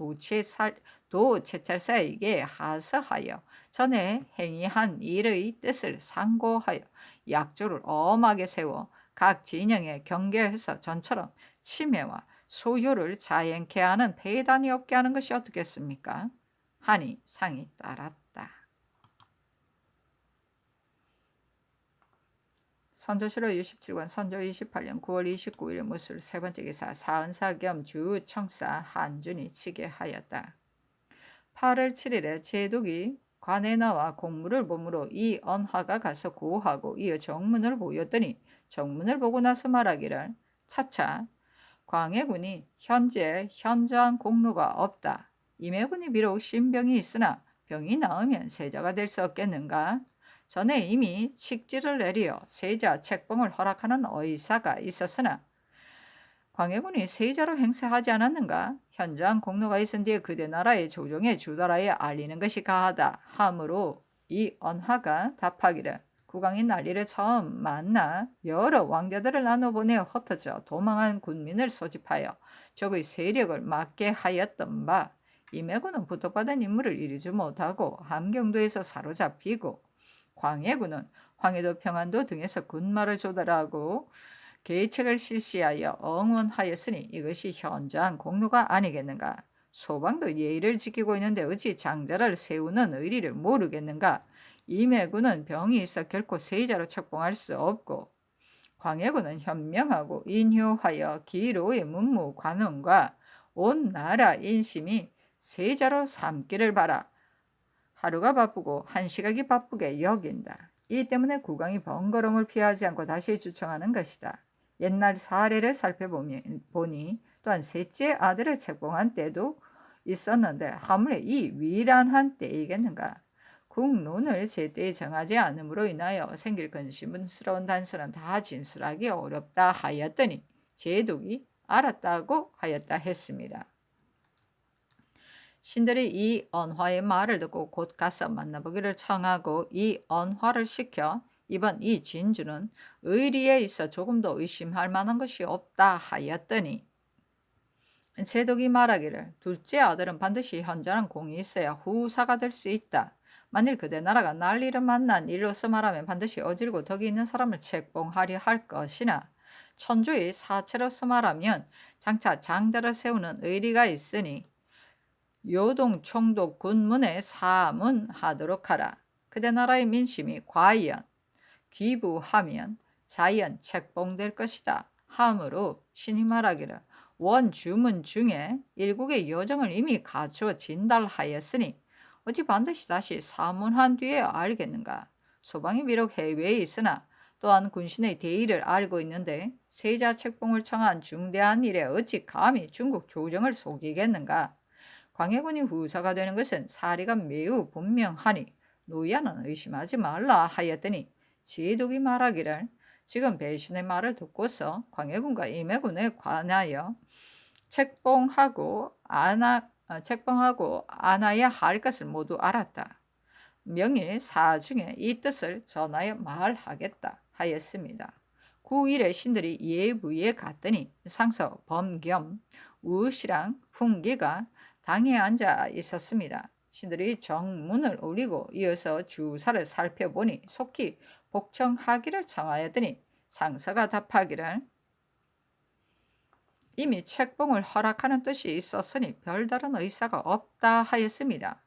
도제찰사에게 하서하여 전에 행위한 일의 뜻을 상고하여 약조를 엄하게 세워 각 진영에 경계해서 전처럼 침해와 소요를 자행케 하는 폐단이 없게 하는 것이 어떻겠습니까? 하니 상이 따랐다. 선조실로 67권 선조 28년 9월 29일 무술 세 번째 기사 사은사 겸 주청사 한준이 치게 하였다. 8월 7일에 제독이 관에 나와 공무를 보므로 이 언하가 가서 고하고 이어 정문을 보였더니 정문을 보고 나서 말하기를 차차 광해군이 현재 현저한 공로가 없다. 임해군이 비록 신병이 있으나 병이 나으면 세자가 될 수 없겠는가? 전에 이미 칙지를 내리어 세자 책봉을 허락하는 의사가 있었으나 광해군이 세자로 행세하지 않았는가? 현저한 공로가 있은 뒤에 그대 나라의 조정에 주달하여 알리는 것이 가하다 하므로 이 언하가 답하기를 국왕이 난리를 처음 만나 여러 왕자들을 나눠보내어 흩어져 도망한 군민을 소집하여 적의 세력을 막게 하였던 바 임해군은 부탁받은 임무를 이루지 못하고 함경도에서 사로잡히고 광해군은 황해도 평안도 등에서 군마를 조달하고 계책을 실시하여 응원하였으니 이것이 현저한 공로가 아니겠는가? 소방도 예의를 지키고 있는데 어찌 장자를 세우는 의리를 모르겠는가? 임해군은 병이 있어 결코 세자로 책봉할 수 없고 광해군은 현명하고 인효하여 기로의 문무 관원과 온 나라 인심이 세자로 삼기를 바라. 하루가 바쁘고 한 시각이 바쁘게 여긴다. 이 때문에 국왕이 번거로움을 피하지 않고 다시 주청하는 것이다. 옛날 사례를 살펴보니 또한 셋째 아들을 책봉한 때도 있었는데 하물며 이 위란한 때이겠는가. 국론을 제때 정하지 않음으로 인하여 생길 근심스러운 단서는 다 진술하기 어렵다 하였더니 제독이 알았다고 하였다 했습니다. 신들이 이 언화의 말을 듣고 곧 가서 만나보기를 청하고 이 언화를 시켜 이번 이 진주는 의리에 있어 조금도 의심할 만한 것이 없다 하였더니 제독이 말하기를 둘째 아들은 반드시 현저한 공이 있어야 후사가 될 수 있다. 만일 그대 나라가 난리를 만난 일로서 말하면 반드시 어질고 덕이 있는 사람을 책봉하려 할 것이나 천주의 사체로서 말하면 장차 장자를 세우는 의리가 있으니 요동 총독 군문에 사문하도록 하라. 그대 나라의 민심이 과연 귀부하면 자연 책봉될 것이다. 함으로 신이 말하기를 원주문 중에 일국의 여정을 이미 갖추어 진달하였으니 어찌 반드시 다시 사문한 뒤에 알겠는가. 소방이 비록 해외에 있으나 또한 군신의 대의를 알고 있는데 세자 책봉을 청한 중대한 일에 어찌 감히 중국 조정을 속이겠는가. 광해군이 후사가 되는 것은 사리가 매우 분명하니 노야는 의심하지 말라 하였더니 제독이 말하기를 지금 배신의 말을 듣고서 광해군과 임해군에 관하여 책봉하고 안아야 할 것을 모두 알았다. 명일 사중에 이 뜻을 전하여 말하겠다 하였습니다. 9일에 신들이 예부에 갔더니 상서 범겸 우시랑 훈기가 당에 앉아 있었습니다. 신들이 정문을 올리고 이어서 주사를 살펴보니 속히 복청하기를 청하였더니 상서가 답하기를 이미 책봉을 허락하는 뜻이 있었으니 별다른 의사가 없다 하였습니다.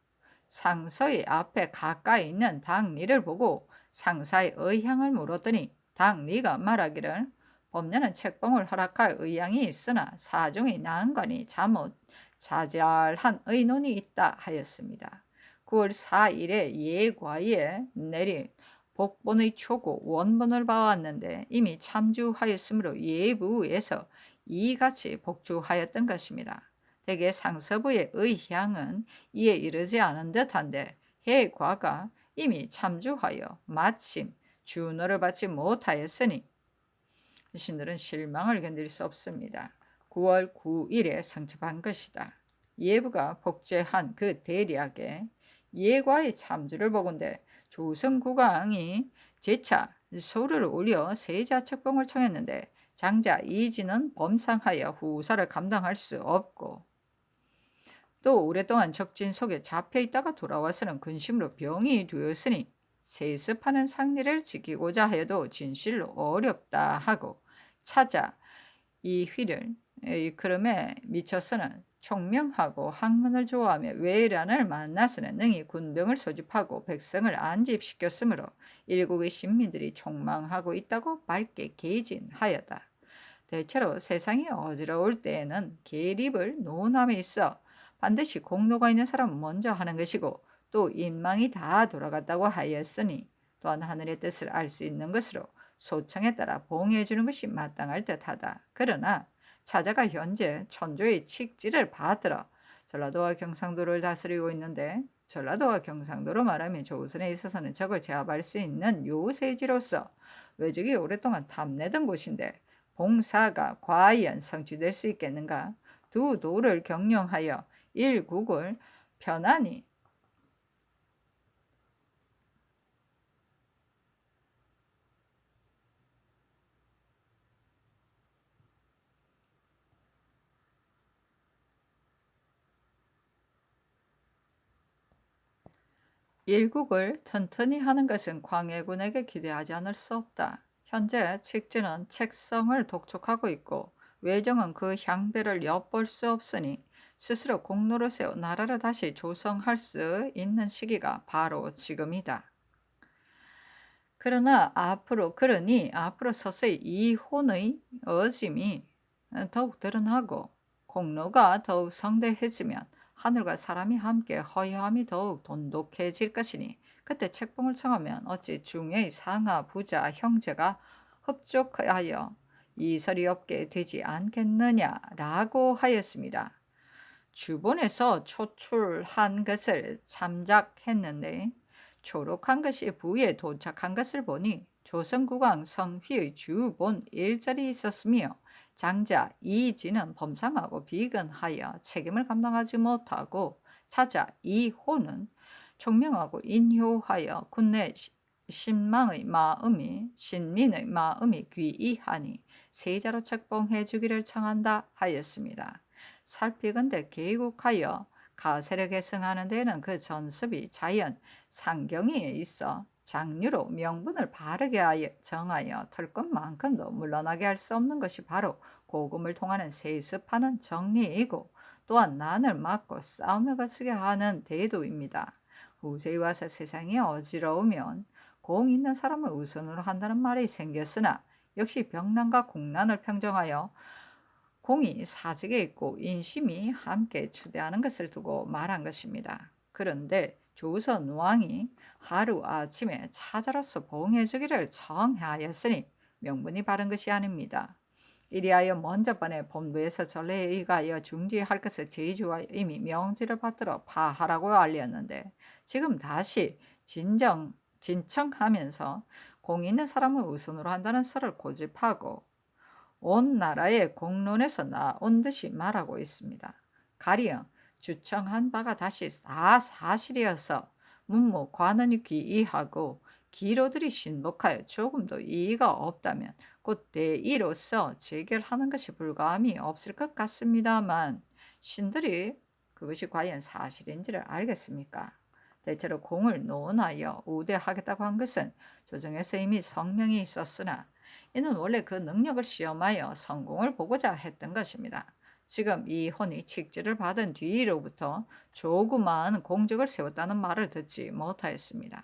상서의 앞에 가까이 있는 당리를 보고 상사의 의향을 물었더니 당리가 말하기를 법녀는 책봉을 허락할 의향이 있으나 사정이 난관이 잘못 자잘한 의논이 있다 하였습니다. 9월 4일에 예과에 내린 복본의 초고 원본을 봐왔는데 이미 참주하였으므로 예부에서 이같이 복주하였던 것입니다. 대개 상서부의 의향은 이에 이르지 않은 듯한데 해과가 이미 참주하여 마침 준호를 받지 못하였으니 신들은 실망을 견딜 수 없습니다. 9월 9일에 성첩한 것이다. 예부가 복제한 그 대략에 예과의 참주를 보건대 조선국왕이 제차 소를 올려 세자 책봉을 청했는데 장자 이진은 범상하여 후사를 감당할 수 없고 또 오랫동안 적진 속에 잡혀 있다가 돌아와서는 근심으로 병이 되었으니 세습하는 상리를 지키고자 해도 진실로 어렵다 하고 찾아 이 휘를 그럼에 미쳐서는 총명하고 학문을 좋아하며 외란을 만나서는 능히 군병을 소집하고 백성을 안집시켰으므로 일국의 신민들이 총망하고 있다고 밝게 개진하였다. 대체로 세상이 어지러울 때에는 계립을 노남에 있어 반드시 공로가 있는 사람은 먼저 하는 것이고 또 인망이 다 돌아갔다고 하였으니 또한 하늘의 뜻을 알 수 있는 것으로 소청에 따라 봉해 주는 것이 마땅할 듯하다. 그러나 차자가 현재 천조의 칙지를 받들어 전라도와 경상도를 다스리고 있는데 전라도와 경상도로 말하면 조선에 있어서는 적을 제압할 수 있는 요새지로서 외적이 오랫동안 탐내던 곳인데 봉사가 과연 성취될 수 있겠는가? 두 도를 경영하여 일국을 편안히 일국을 튼튼히 하는 것은 광해군에게 기대하지 않을 수 없다. 현재 칙지는 책성을 독촉하고 있고 외정은 그 향배를 엿볼 수 없으니 스스로 공로를 세워 나라를 다시 조성할 수 있는 시기가 바로 지금이다. 그러니 앞으로 서서히 이혼의 어짐이 더욱 드러나고 공로가 더욱 성대해지면 하늘과 사람이 함께 허여함이 더욱 돈독해질 것이니 그때 책봉을 청하면 어찌 중의 상하 부자 형제가 흡족하여 이설이 없게 되지 않겠느냐라고 하였습니다. 주본에서 초출한 것을 참작했는데 초록한 것이 부에 도착한 것을 보니 조선국왕 성휘의 주본 일절이 있었으며 장자 이진은 범상하고 비근하여 책임을 감당하지 못하고 차자 이호는 총명하고 인효하여 군내 신민의 마음이 귀이하니 세자로 책봉해 주기를 청한다 하였습니다. 살피건대 개국하여 가세를 계승하는 데에는 그 전습이 자연 상경에 있어 장류로 명분을 바르게 정하여 털 것만큼도 물러나게 할 수 없는 것이 바로 고금을 통하는 세습하는 정리이고 또한 난을 막고 싸움을 거치게 하는 대도입니다. 후세에 와서 세상이 어지러우면 공 있는 사람을 우선으로 한다는 말이 생겼으나 역시 병난과 국난을 평정하여 공이 사직에 있고 인심이 함께 추대하는 것을 두고 말한 것입니다. 그런데 조선 왕이 하루아침에 차자로서 봉해주기를 청하였으니 명분이 바른 것이 아닙니다. 이리하여 먼저 번에 본부에서 전례에 의하여 중지할 것을 제주와 이미 명지를 받들어 파하라고 알렸는데 지금 다시 진청하면서 공 있는 사람을 우선으로 한다는 설을 고집하고 온 나라의 공론에서 나온 듯이 말하고 있습니다. 가령 주청한 바가 다시 다 사실이어서 문무 관원이 귀의하고 기로들이 신복하여 조금도 이의가 없다면 곧 대의로서 재결하는 것이 불가함이 없을 것 같습니다만 신들이 그것이 과연 사실인지를 알겠습니까? 대체로 공을 논하여 우대하겠다고 한 것은 조정에서 이미 성명이 있었으나 이는 원래 그 능력을 시험하여 성공을 보고자 했던 것입니다. 지금 이 혼이 칙지를 받은 뒤로부터 조그마한 공적을 세웠다는 말을 듣지 못하였습니다.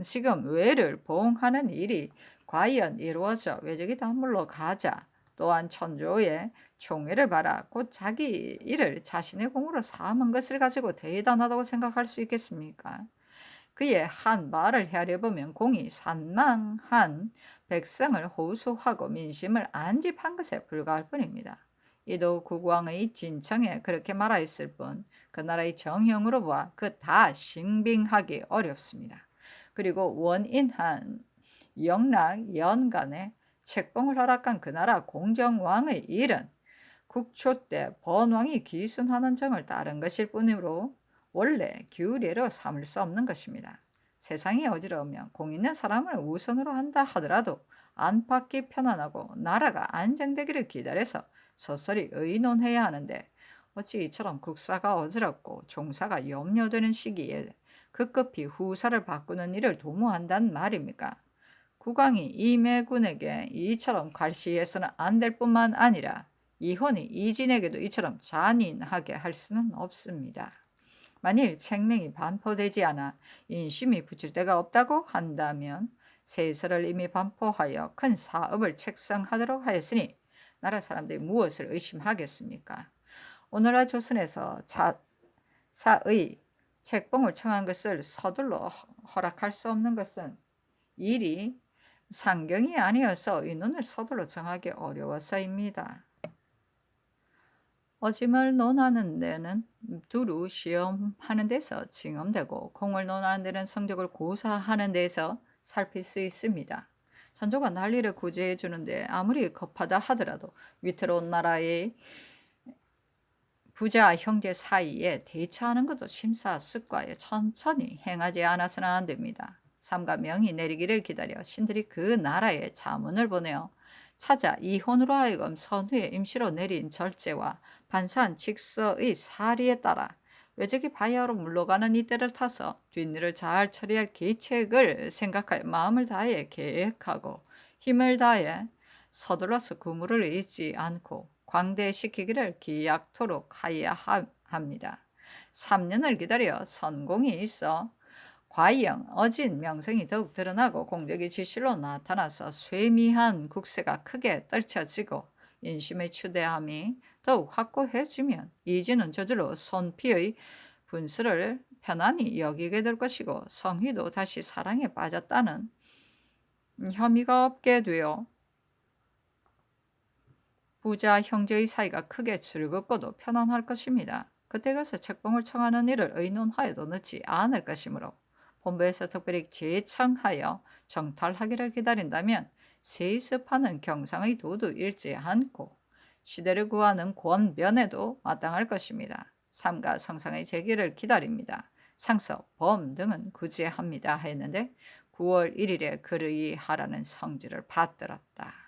지금 외를 봉하는 일이 과연 이루어져 외적이 단물로 가자 또한 천조의 총애를 바라 곧 자기 일을 자신의 공으로 삼은 것을 가지고 대단하다고 생각할 수 있겠습니까? 그의 한 말을 헤아려보면 공이 산망한 백성을 호소하고 민심을 안집한 것에 불과할 뿐입니다. 이도 국왕의 진청에 그렇게 말하였을 뿐 그 나라의 정형으로 보아 그 다 신빙하기 어렵습니다. 그리고 원인한 영락 연간에 책봉을 허락한 그 나라 공정왕의 일은 국초 때 번왕이 기순하는 정을 따른 것일 뿐이므로 원래 규례로 삼을 수 없는 것입니다. 세상이 어지러우면 공 있는 사람을 우선으로 한다 하더라도 안팎이 편안하고 나라가 안정되기를 기다려서 서서히 의논해야 하는데 어찌 이처럼 국사가 어지럽고 종사가 염려되는 시기에 급급히 후사를 바꾸는 일을 도모한단 말입니까? 국왕이 이매군에게 이처럼 괄시해서는 안 될 뿐만 아니라 이혼이 이진에게도 이처럼 잔인하게 할 수는 없습니다. 만일 책명이 반포되지 않아 인심이 붙일 데가 없다고 한다면 세서를 이미 반포하여 큰 사업을 책성하도록 하였으니 나라 사람들이 무엇을 의심하겠습니까? 오늘날 조선에서 자사의 책봉을 청한 것을 서둘러 허락할 수 없는 것은 일이 상경이 아니어서 의논을 서둘러 정하기 어려워서입니다. 어짐을 논하는 데는 두루 시험하는 데서 징험되고 공을 논하는 데는 성적을 고사하는 데서 살필 수 있습니다. 천조가 난리를 구제해 주는데 아무리 급하다 하더라도 위태로운 나라의 부자 형제 사이에 대처하는 것도 심사숙고하여 천천히 행하지 않아서는 안 됩니다. 삼가 명이 내리기를 기다려 신들이 그 나라에 자문을 보내어 차자 이혼으로 하여금 선후에 임시로 내린 절제와 반사한 직서의 사리에 따라 외적이 바야흐로 물러가는 이때를 타서 뒷일을 잘 처리할 계책을 생각하여 마음을 다해 계획하고 힘을 다해 서둘러서 그물을 잊지 않고 광대시키기를 기약토록 하여야 합니다. 3년을 기다려 선공이 있어 과영, 어진 명성이 더욱 드러나고 공적이 지실로 나타나서 쇠미한 국세가 크게 떨쳐지고 인심의 추대함이 더욱 확고해지면 이지는 저절로 손피의 분수를 편안히 여기게 될 것이고 성희도 다시 사랑에 빠졌다는 혐의가 없게 되어 부자 형제의 사이가 크게 즐겁고도 편안할 것입니다. 그때 가서 책봉을 청하는 일을 의논하여도 늦지 않을 것이므로 본부에서 특별히 제청하여 정탈하기를 기다린다면 세습하는 경상의 도도 잃지 않고 시대를 구하는 권변에도 마땅할 것입니다. 삼가 성상의 제기를 기다립니다. 상서, 범 등은 구제합니다 했는데 9월 1일에 그의하라는 성질을 받들었다.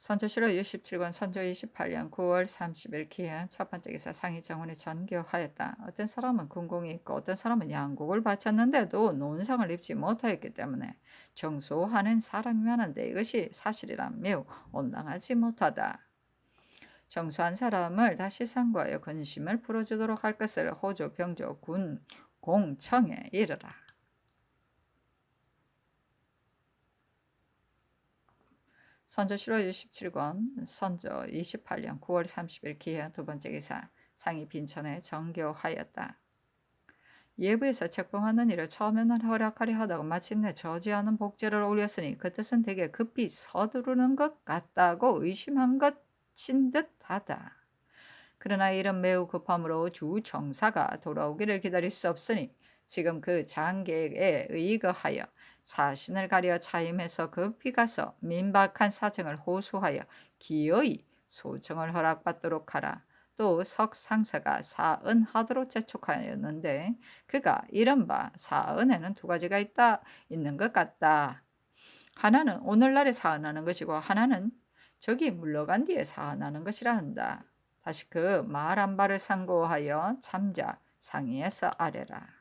선조실록 67권 선조 28년 9월 30일 기한 첫 번째 기사 상위 정원에 전교하였다. 어떤 사람은 군공이 있고 어떤 사람은 양곡을 바쳤는데도 논상을 입지 못하였기 때문에 정소하는 사람이 많은데 이것이 사실이란 매우 온당하지 못하다. 정소한 사람을 다시 상고하여 근심을 풀어주도록 할 것을 호조, 병조, 군, 공청에 이르라. 선조실록 67권 선조 28년 9월 30일 기한 두 번째 기사 상이 빈천에 정교하였다. 예부에서 책봉하는 일을 처음에는 허락하려 하다가 마침내 저지하는 복제를 올렸으니 그 뜻은 되게 급히 서두르는 것 같다고 의심한 것인 듯하다. 그러나 이런 매우 급함으로 주 정사가 돌아오기를 기다릴 수 없으니 지금 그 장계에 의거하여 사신을 가려 차임해서 급히 가서 민박한 사정을 호소하여 기어이 소청을 허락받도록 하라. 또 석상사가 사은하도록 재촉하였는데 그가 이른바 사은에는 두 가지가 있는 것 같다. 하나는 오늘날에 사은하는 것이고 하나는 저기 물러간 뒤에 사은하는 것이라 한다. 다시 그 말 한 바를 상고하여 참자 상의해서 아뢰라.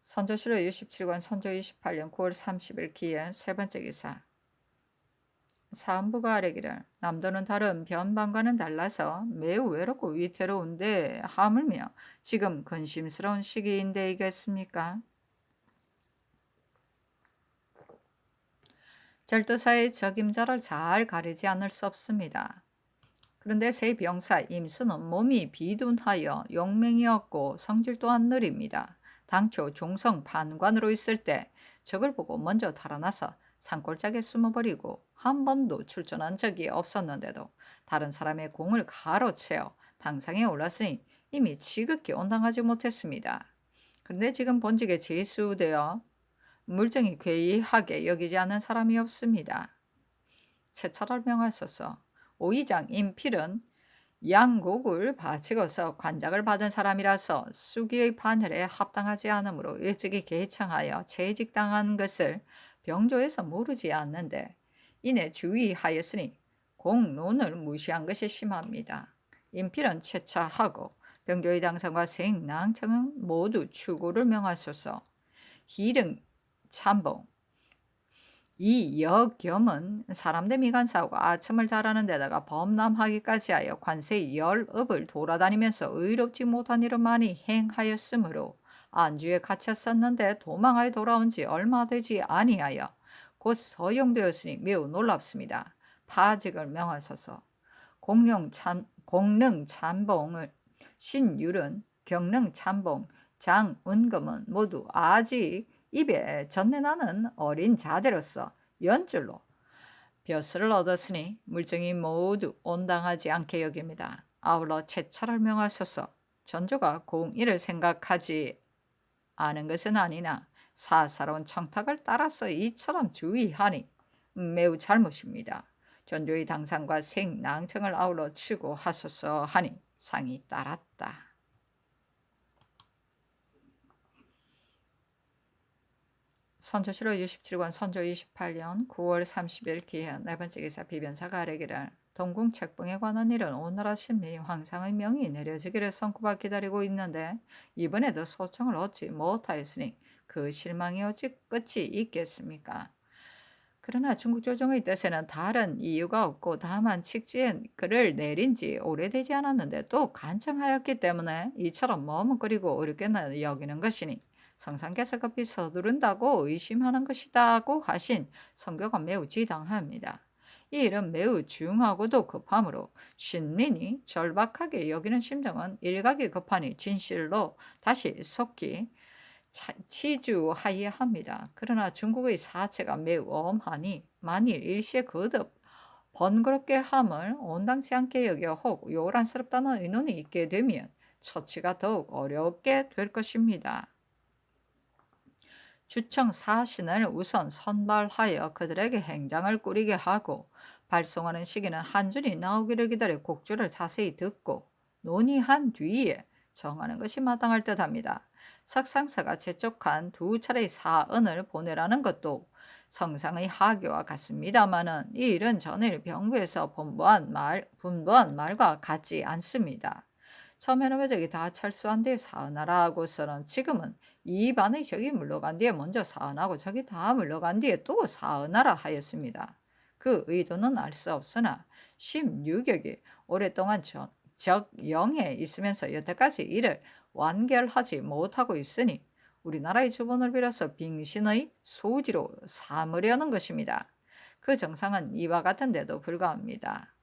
선조실록 67권 선조 28년 9월 30일 기엔 세 번째 기사 사은부가 아뢰기를 남도는 다른 변방과는 달라서 매우 외롭고 위태로운데 하물며 지금 근심스러운 시기인데이겠습니까? 절도사의 적임자를 잘 가리지 않을 수 없습니다. 그런데 새 병사 임수는 몸이 비둔하여 용맹이었고 성질 또한 느립니다. 당초 종성 판관으로 있을 때 적을 보고 먼저 달아나서 산골짜기에 숨어버리고 한 번도 출전한 적이 없었는데도 다른 사람의 공을 가로채어 당상에 올랐으니 이미 지극히 온당하지 못했습니다. 그런데 지금 본직에 제수되어 물정이 괴이하게 여기지 않는 사람이 없습니다. 채찰을 명하소서. 오이장 임필은 양곡을 바치고서 관작을 받은 사람이라서 수기의 판결에 합당하지 않으므로 일찍이 개청하여 채직당한 것을 병조에서 모르지 않는데 이내 주의하였으니 공론을 무시한 것이 심합니다. 임필은 채차하고 병조의 당상과 생낭청은 모두 추구를 명하소서. 희릉 참봉 이 여겸은 사람들 미간사하고 아첨을 잘하는 데다가 범람하기까지 하여 관세의 열읍을 돌아다니면서 의롭지 못한 일을 많이 행하였으므로 안주에 갇혔었는데 도망하여 돌아온 지 얼마 되지 아니하여 곧 서용되었으니 매우 놀랍습니다. 파직을 명하소서. 공릉 참봉을 신율은 경릉 참봉 장은검은 모두 아직 입에 전내나는 어린 자제로서 연줄로 벼슬을 얻었으니 물정이 모두 온당하지 않게 여깁니다. 아울러 채찰을 명하소서. 전조가 공의를 생각하지 않은 것은 아니나 사사로운 청탁을 따라서 이처럼 주의하니 매우 잘못입니다. 전조의 당상과 생낭청을 아울러 추구하소서 하니 상이 따랐다. 선조실록 67권 선조 28년 9월 30일 기한 네 번째 기사 비변사가 아뢰기를 동궁 책봉에 관한 일은 오나라 신미 황상의 명이 내려지기를 손꼽아 기다리고 있는데 이번에도 소청을 얻지 못하였으니 그 실망이 어찌 끝이 있겠습니까? 그러나 중국 조정의 뜻에는 다른 이유가 없고 다만 칙지에 글을 내린 지 오래되지 않았는데 또 간청하였기 때문에 이처럼 머뭇거리고 어렵게 여기는 것이니 성상께서 급히 서두른다고 의심하는 것이다고 하신 성교가 매우 지당합니다. 이 일은 매우 중하고도 급하므로 신민이 절박하게 여기는 심정은 일각이 급하니 진실로 다시 속기 치주하여야 합니다. 그러나 중국의 사체가 매우 엄하니 만일 일시에 거듭 번거롭게 함을 온당치 않게 여겨 혹 요란스럽다는 의논이 있게 되면 처치가 더욱 어렵게 될 것입니다. 주청 사신을 우선 선발하여 그들에게 행장을 꾸리게 하고 발송하는 시기는 한준이 나오기를 기다려 곡주를 자세히 듣고 논의한 뒤에 정하는 것이 마땅할 듯합니다. 석상사가 재촉한 2차례의 사언을 보내라는 것도 성상의 하교와 같습니다마는 이 일은 전일 병부에서 분부한 말과 같지 않습니다. 처음에는 왜적이 다 철수한 뒤에 사언하라고서는 지금은 이 반의 적이 물러간 뒤에 먼저 사언하고 적이 다 물러간 뒤에 또 사언하라 하였습니다. 그 의도는 알 수 없으나 16역이 오랫동안 적영에 있으면서 여태까지 이를 완결하지 못하고 있으니 우리나라의 주본을 빌어서 빙신의 소지로 삼으려는 것입니다. 그 정상은 이와 같은 데도 불과합니다.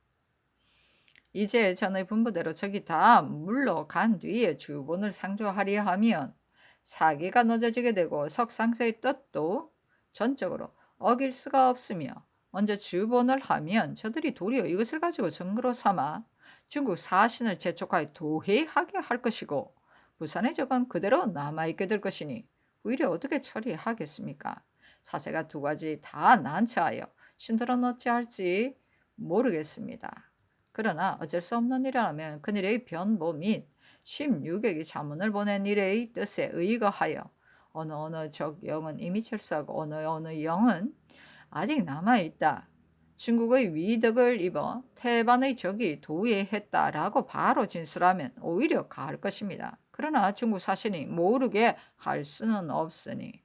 이제 전의 분부대로 적이 다 물러간 뒤에 주본을 상조하려 하면 사기가 늦어지게 되고 석상세의 뜻도 전적으로 어길 수가 없으며 먼저 주본을 하면 저들이 도리어 이것을 가지고 증거로 삼아 중국 사신을 재촉하여 도해하게 할 것이고 부산의 적은 그대로 남아있게 될 것이니 오히려 어떻게 처리하겠습니까? 사세가 두 가지 다 난처하여 신들은 어찌할지 모르겠습니다. 그러나 어쩔 수 없는 일이라면 그일의 변보 및 16역이 자문을 보낸 일의 뜻에 의거하여 어느 적영은 이미 철수하고 어느 영은 아직 남아있다. 중국의 위덕을 입어 태반의 적이 도의했다라고 바로 진술하면 오히려 가할 것입니다. 그러나 중국 사신이 모르게 할 수는 없으니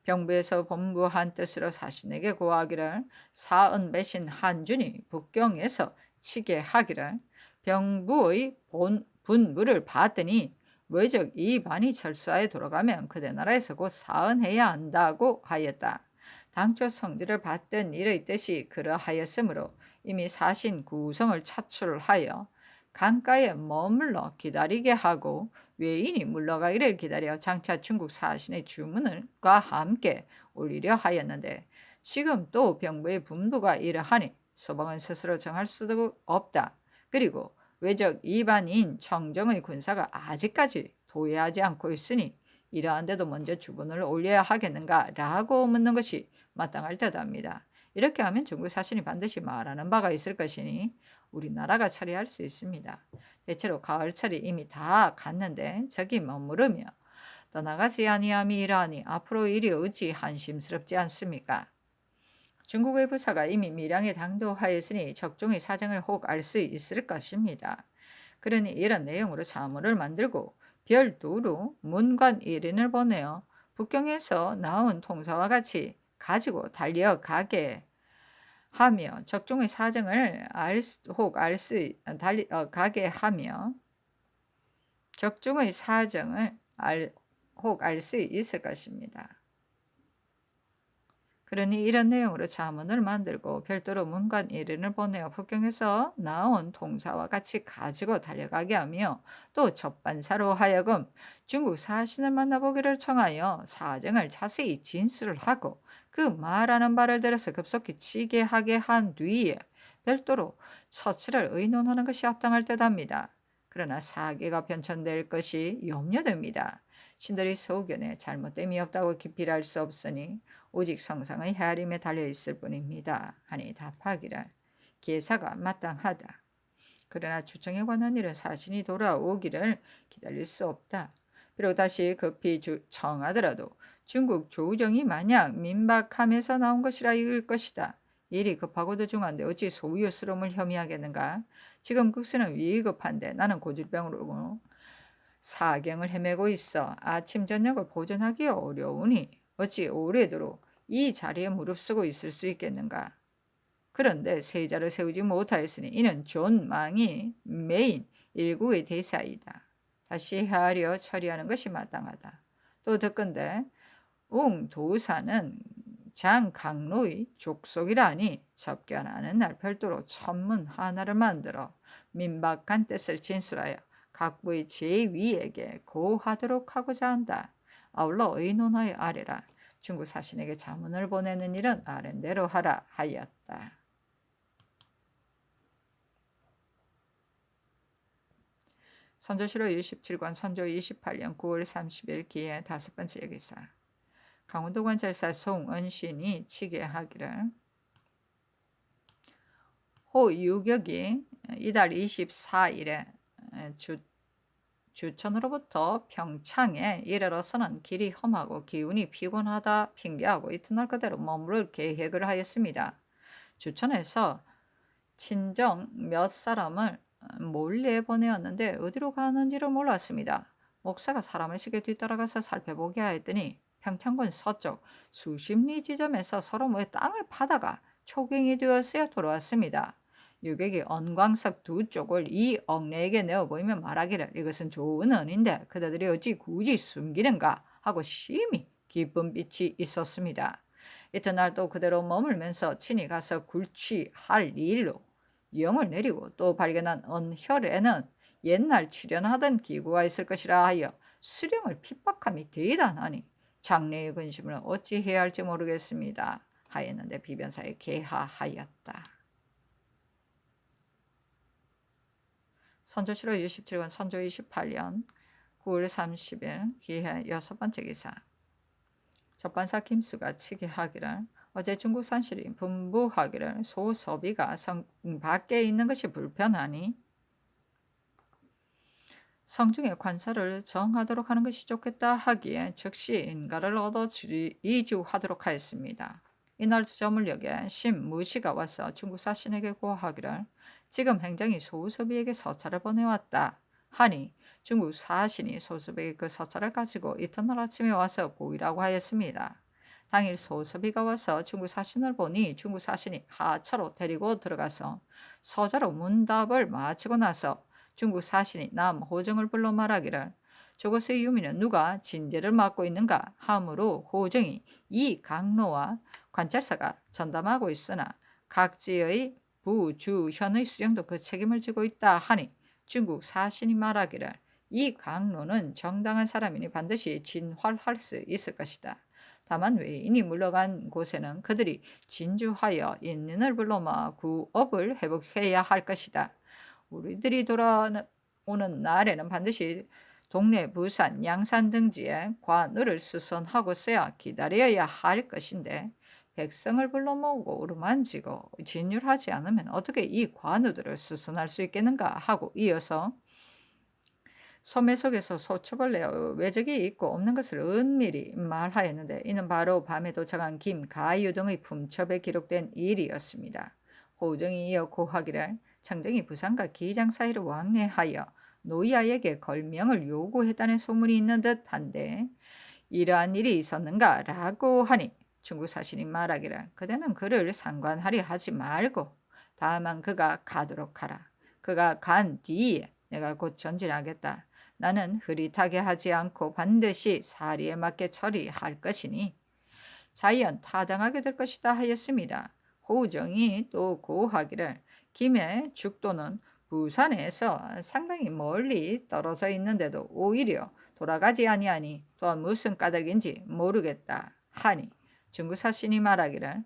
병부에서 본부한 뜻으로 사신에게 고하기를 사은 배신 한준이 북경에서 치게 하기를 병부의 분부를 받더니 외적 이반이 철수하에 돌아가면 그대 나라에서 곧 사은해야 한다고 하였다. 당초 성질을 받던 일의 뜻이 그러하였으므로 이미 사신 구성을 차출하여 강가에 머물러 기다리게 하고 외인이 물러가기를 기다려 장차 중국 사신의 주문과 함께 올리려 하였는데 지금 또 병부의 분부가 이러하니 소방은 스스로 정할 수도 없다. 그리고 외적 이반인 청정의 군사가 아직까지 도외하지 않고 있으니 이러한데도 먼저 주문을 올려야 하겠는가 라고 묻는 것이 마땅할 듯합니다. 이렇게 하면 중국 사신이 반드시 말하는 바가 있을 것이니 우리나라가 처리할 수 있습니다. 대체로 가을철이 이미 다 갔는데 적이 머무르며 떠나가지 아니함이 이러하니 앞으로 일이 어찌 한심스럽지 않습니까? 중국의 부사가 이미 밀양에 당도하였으니 적종의 사정을 혹 알 수 있을 것입니다. 그러니 이런 내용으로 자문을 만들고 별도로 문관 1인을 보내어 북경에서 나온 통사와 같이 가지고 달려가게 하며 적종의 사정을 가게 하며 적종의 사정을 혹 알 수 있을 것입니다. 그러니 이런 내용으로 자문을 만들고 별도로 문관 1인을 보내어 북경에서 나온 통사와 같이 가지고 달려가게 하며 또 접반사로 하여금 중국 사신을 만나보기를 청하여 사정을 자세히 진술을 하고 그 말하는 바를 들어서 급속히 치게 하게 한 뒤에 별도로 처치를 의논하는 것이 합당할 듯합니다. 그러나 사기가 변천될 것이 염려됩니다. 신들이 소견에 잘못됨이 없다고 기필할 수 없으니 오직 성상의 헤아림에 달려있을 뿐입니다. 하니 답하기를 계사가 마땅하다. 그러나 주청에 관한 일은 사신이 돌아오기를 기다릴 수 없다. 비록 다시 급히 청하더라도 중국 조정이 만약 민박함에서 나온 것이라 이을 것이다. 일이 급하고도 중한데 어찌 소유스러움을 혐의하겠는가? 지금 국세는 위급한데 나는 고질병으로 사경을 헤매고 있어 아침 저녁을 보존하기 어려우니 어찌 오래도록 이 자리에 무릅쓰고 있을 수 있겠는가? 그런데 세자를 세우지 못하였으니 이는 존망이 메인 일국의 대사이다. 다시 헤아려 처리하는 것이 마땅하다. 또 듣건대 웅도사는 장강로의 족속이라니 접견하는 날 별도로 천문 하나를 만들어 민박한 뜻을 진술하여 각부의 제위에게 고하도록 하고자 한다. 아울러 의논하여 아래라. 중국 사신에게 자문을 보내는 일은 아랜대로 하라 하였다. 선조실록 27권 선조 28년 9월 30일 기해 5번째 기사. 강원도 관찰사 송은신이 치게하기를 호 유격이 이달 24일에 주천으로부터 평창에 이르러서는 길이 험하고 기운이 피곤하다 핑계하고 이튿날 그대로 머무를 계획을 하였습니다. 주천에서 친정 몇 사람을 몰래 보내었는데 어디로 가는지를 몰랐습니다. 목사가 사람을 시켜 뒤따라가서 살펴보게 하였더니 평창군 서쪽 수십 리 지점에서 서로 모여 땅을 파다가 초경이 되었어야 돌아왔습니다. 유격이 언광석 두 쪽을 이 엉레에게 내어 보이면 말하기를 이것은 좋은 은인데 그대들이 어찌 굳이 숨기는가 하고 심히 기쁜 빛이 있었습니다. 이튿날 또 그대로 머물면서 친히 가서 굴취할 일로 영을 내리고 또 발견한 언혈에는 옛날 출연하던 기구가 있을 것이라 하여 수령을 핍박함이 대단하니 장래의 근심을 어찌해야 할지 모르겠습니다 하였는데 비변사에 계하하였다. 선조실록 67권 선조 28년 9월 30일 기해 6번째 기사. 접반사 김수가 치게하기를 어제 중국 산실이 분부하기를 소서비가 성 밖에 있는 것이 불편하니 성중에 관사를 정하도록 하는 것이 좋겠다 하기에 즉시 인가를 얻어 이주하도록 하였습니다. 이날 저물녘에 신무시가 와서 중국 사신에게 고하기를 지금 행정이 소서비에게 서찰을 보내왔다 하니 중국 사신이 소서비에게 그 서찰을 가지고 이튿날 아침에 와서 보이라고 하였습니다. 당일 소서비가 와서 중국 사신을 보니 중국 사신이 하차로 데리고 들어가서 서자로 문답을 마치고 나서 중국 사신이 남호정을 불러 말하기를 저곳의 유민은 누가 진제를 맡고 있는가 하므로 호정이 이 강로와 관찰사가 전담하고 있으나 각지의 부주현의 수령도 그 책임을 지고 있다 하니 중국 사신이 말하기를 이 강로는 정당한 사람이니 반드시 진활할 수 있을 것이다. 다만 외인이 물러간 곳에는 그들이 진주하여 인민을 불러마 구업을 회복해야 할 것이다. 우리들이 돌아오는 날에는 반드시 동래, 부산, 양산 등지에 관우를 수선하고서야 기다려야 할 것인데 백성을 불러 모으고 오르만지고 진율하지 않으면 어떻게 이 관우들을 수선할 수 있겠는가 하고 이어서 소매 속에서 소초벌레 외적이 있고 없는 것을 은밀히 말하였는데 이는 바로 밤에 도착한 김가유 등의 품첩에 기록된 일이었습니다. 호정이 이어 고하기를 창정이 부산과 기장 사이를 왕래하여 노이아에게 걸명을 요구했다는 소문이 있는 듯한데 이러한 일이 있었는가 라고 하니 중국 사신이 말하기를 그대는 그를 상관하려 하지 말고 다만 그가 가도록 하라. 그가 간 뒤에 내가 곧 전진하겠다. 나는 흐릿하게 하지 않고 반드시 사리에 맞게 처리할 것이니 자연 타당하게 될 것이다 하였습니다. 호정이 또 고하기를 김해 죽도는 부산에서 상당히 멀리 떨어져 있는데도 오히려 돌아가지 아니하니 또한 무슨 까닭인지 모르겠다 하니 중국 사신이 말하기를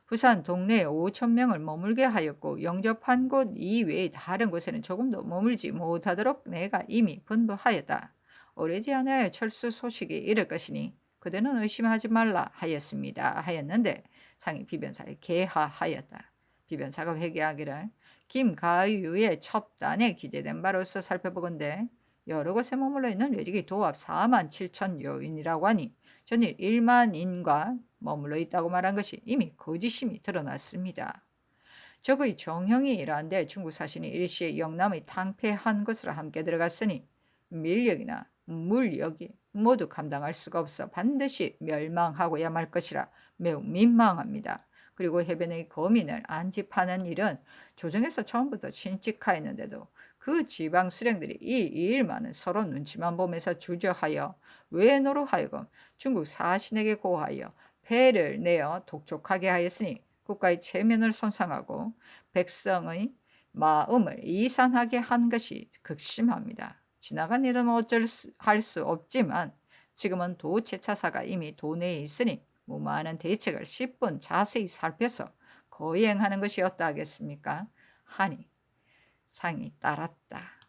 부산 동네에 5,000명을 머물게 하였고 영접한 곳 이외의 다른 곳에는 조금도 머물지 못하도록 내가 이미 분부하였다. 오래지 않아야 철수 소식이 이를 것이니 그대는 의심하지 말라 하였습니다 하였는데 상이 비변사에 계하하였다. 비변사가 회개하기를 김가유의 첩단에 기재된 바로서 살펴보건대 여러 곳에 머물러 있는 외직이 도합 47,000여인이라고 하니 전일 1만인과 머물러 있다고 말한 것이 이미 거짓임이 드러났습니다. 적의 정형이 이러한데 중국 사신이 일시에 영남의 탕폐한 것으로 함께 들어갔으니 밀력이나 물력이 모두 감당할 수가 없어 반드시 멸망하고야 말 것이라 매우 민망합니다. 그리고 해변의 거민을 안집하는 일은 조정에서 처음부터 신칙하였는데도 그 지방 수령들이 이 일만은 서로 눈치만 보면서 주저하여 외노로 하여금 중국 사신에게 고하여 배를 내어 독촉하게 하였으니 국가의 체면을 손상하고 백성의 마음을 이산하게 한 것이 극심합니다. 지나간 일은 어쩔 할 수 없지만 지금은 도제차사가 이미 도내에 있으니 무모하는 대책을 10분 자세히 살펴서 거행하는 것이 어떠하겠습니까? 하니 상이 따랐다.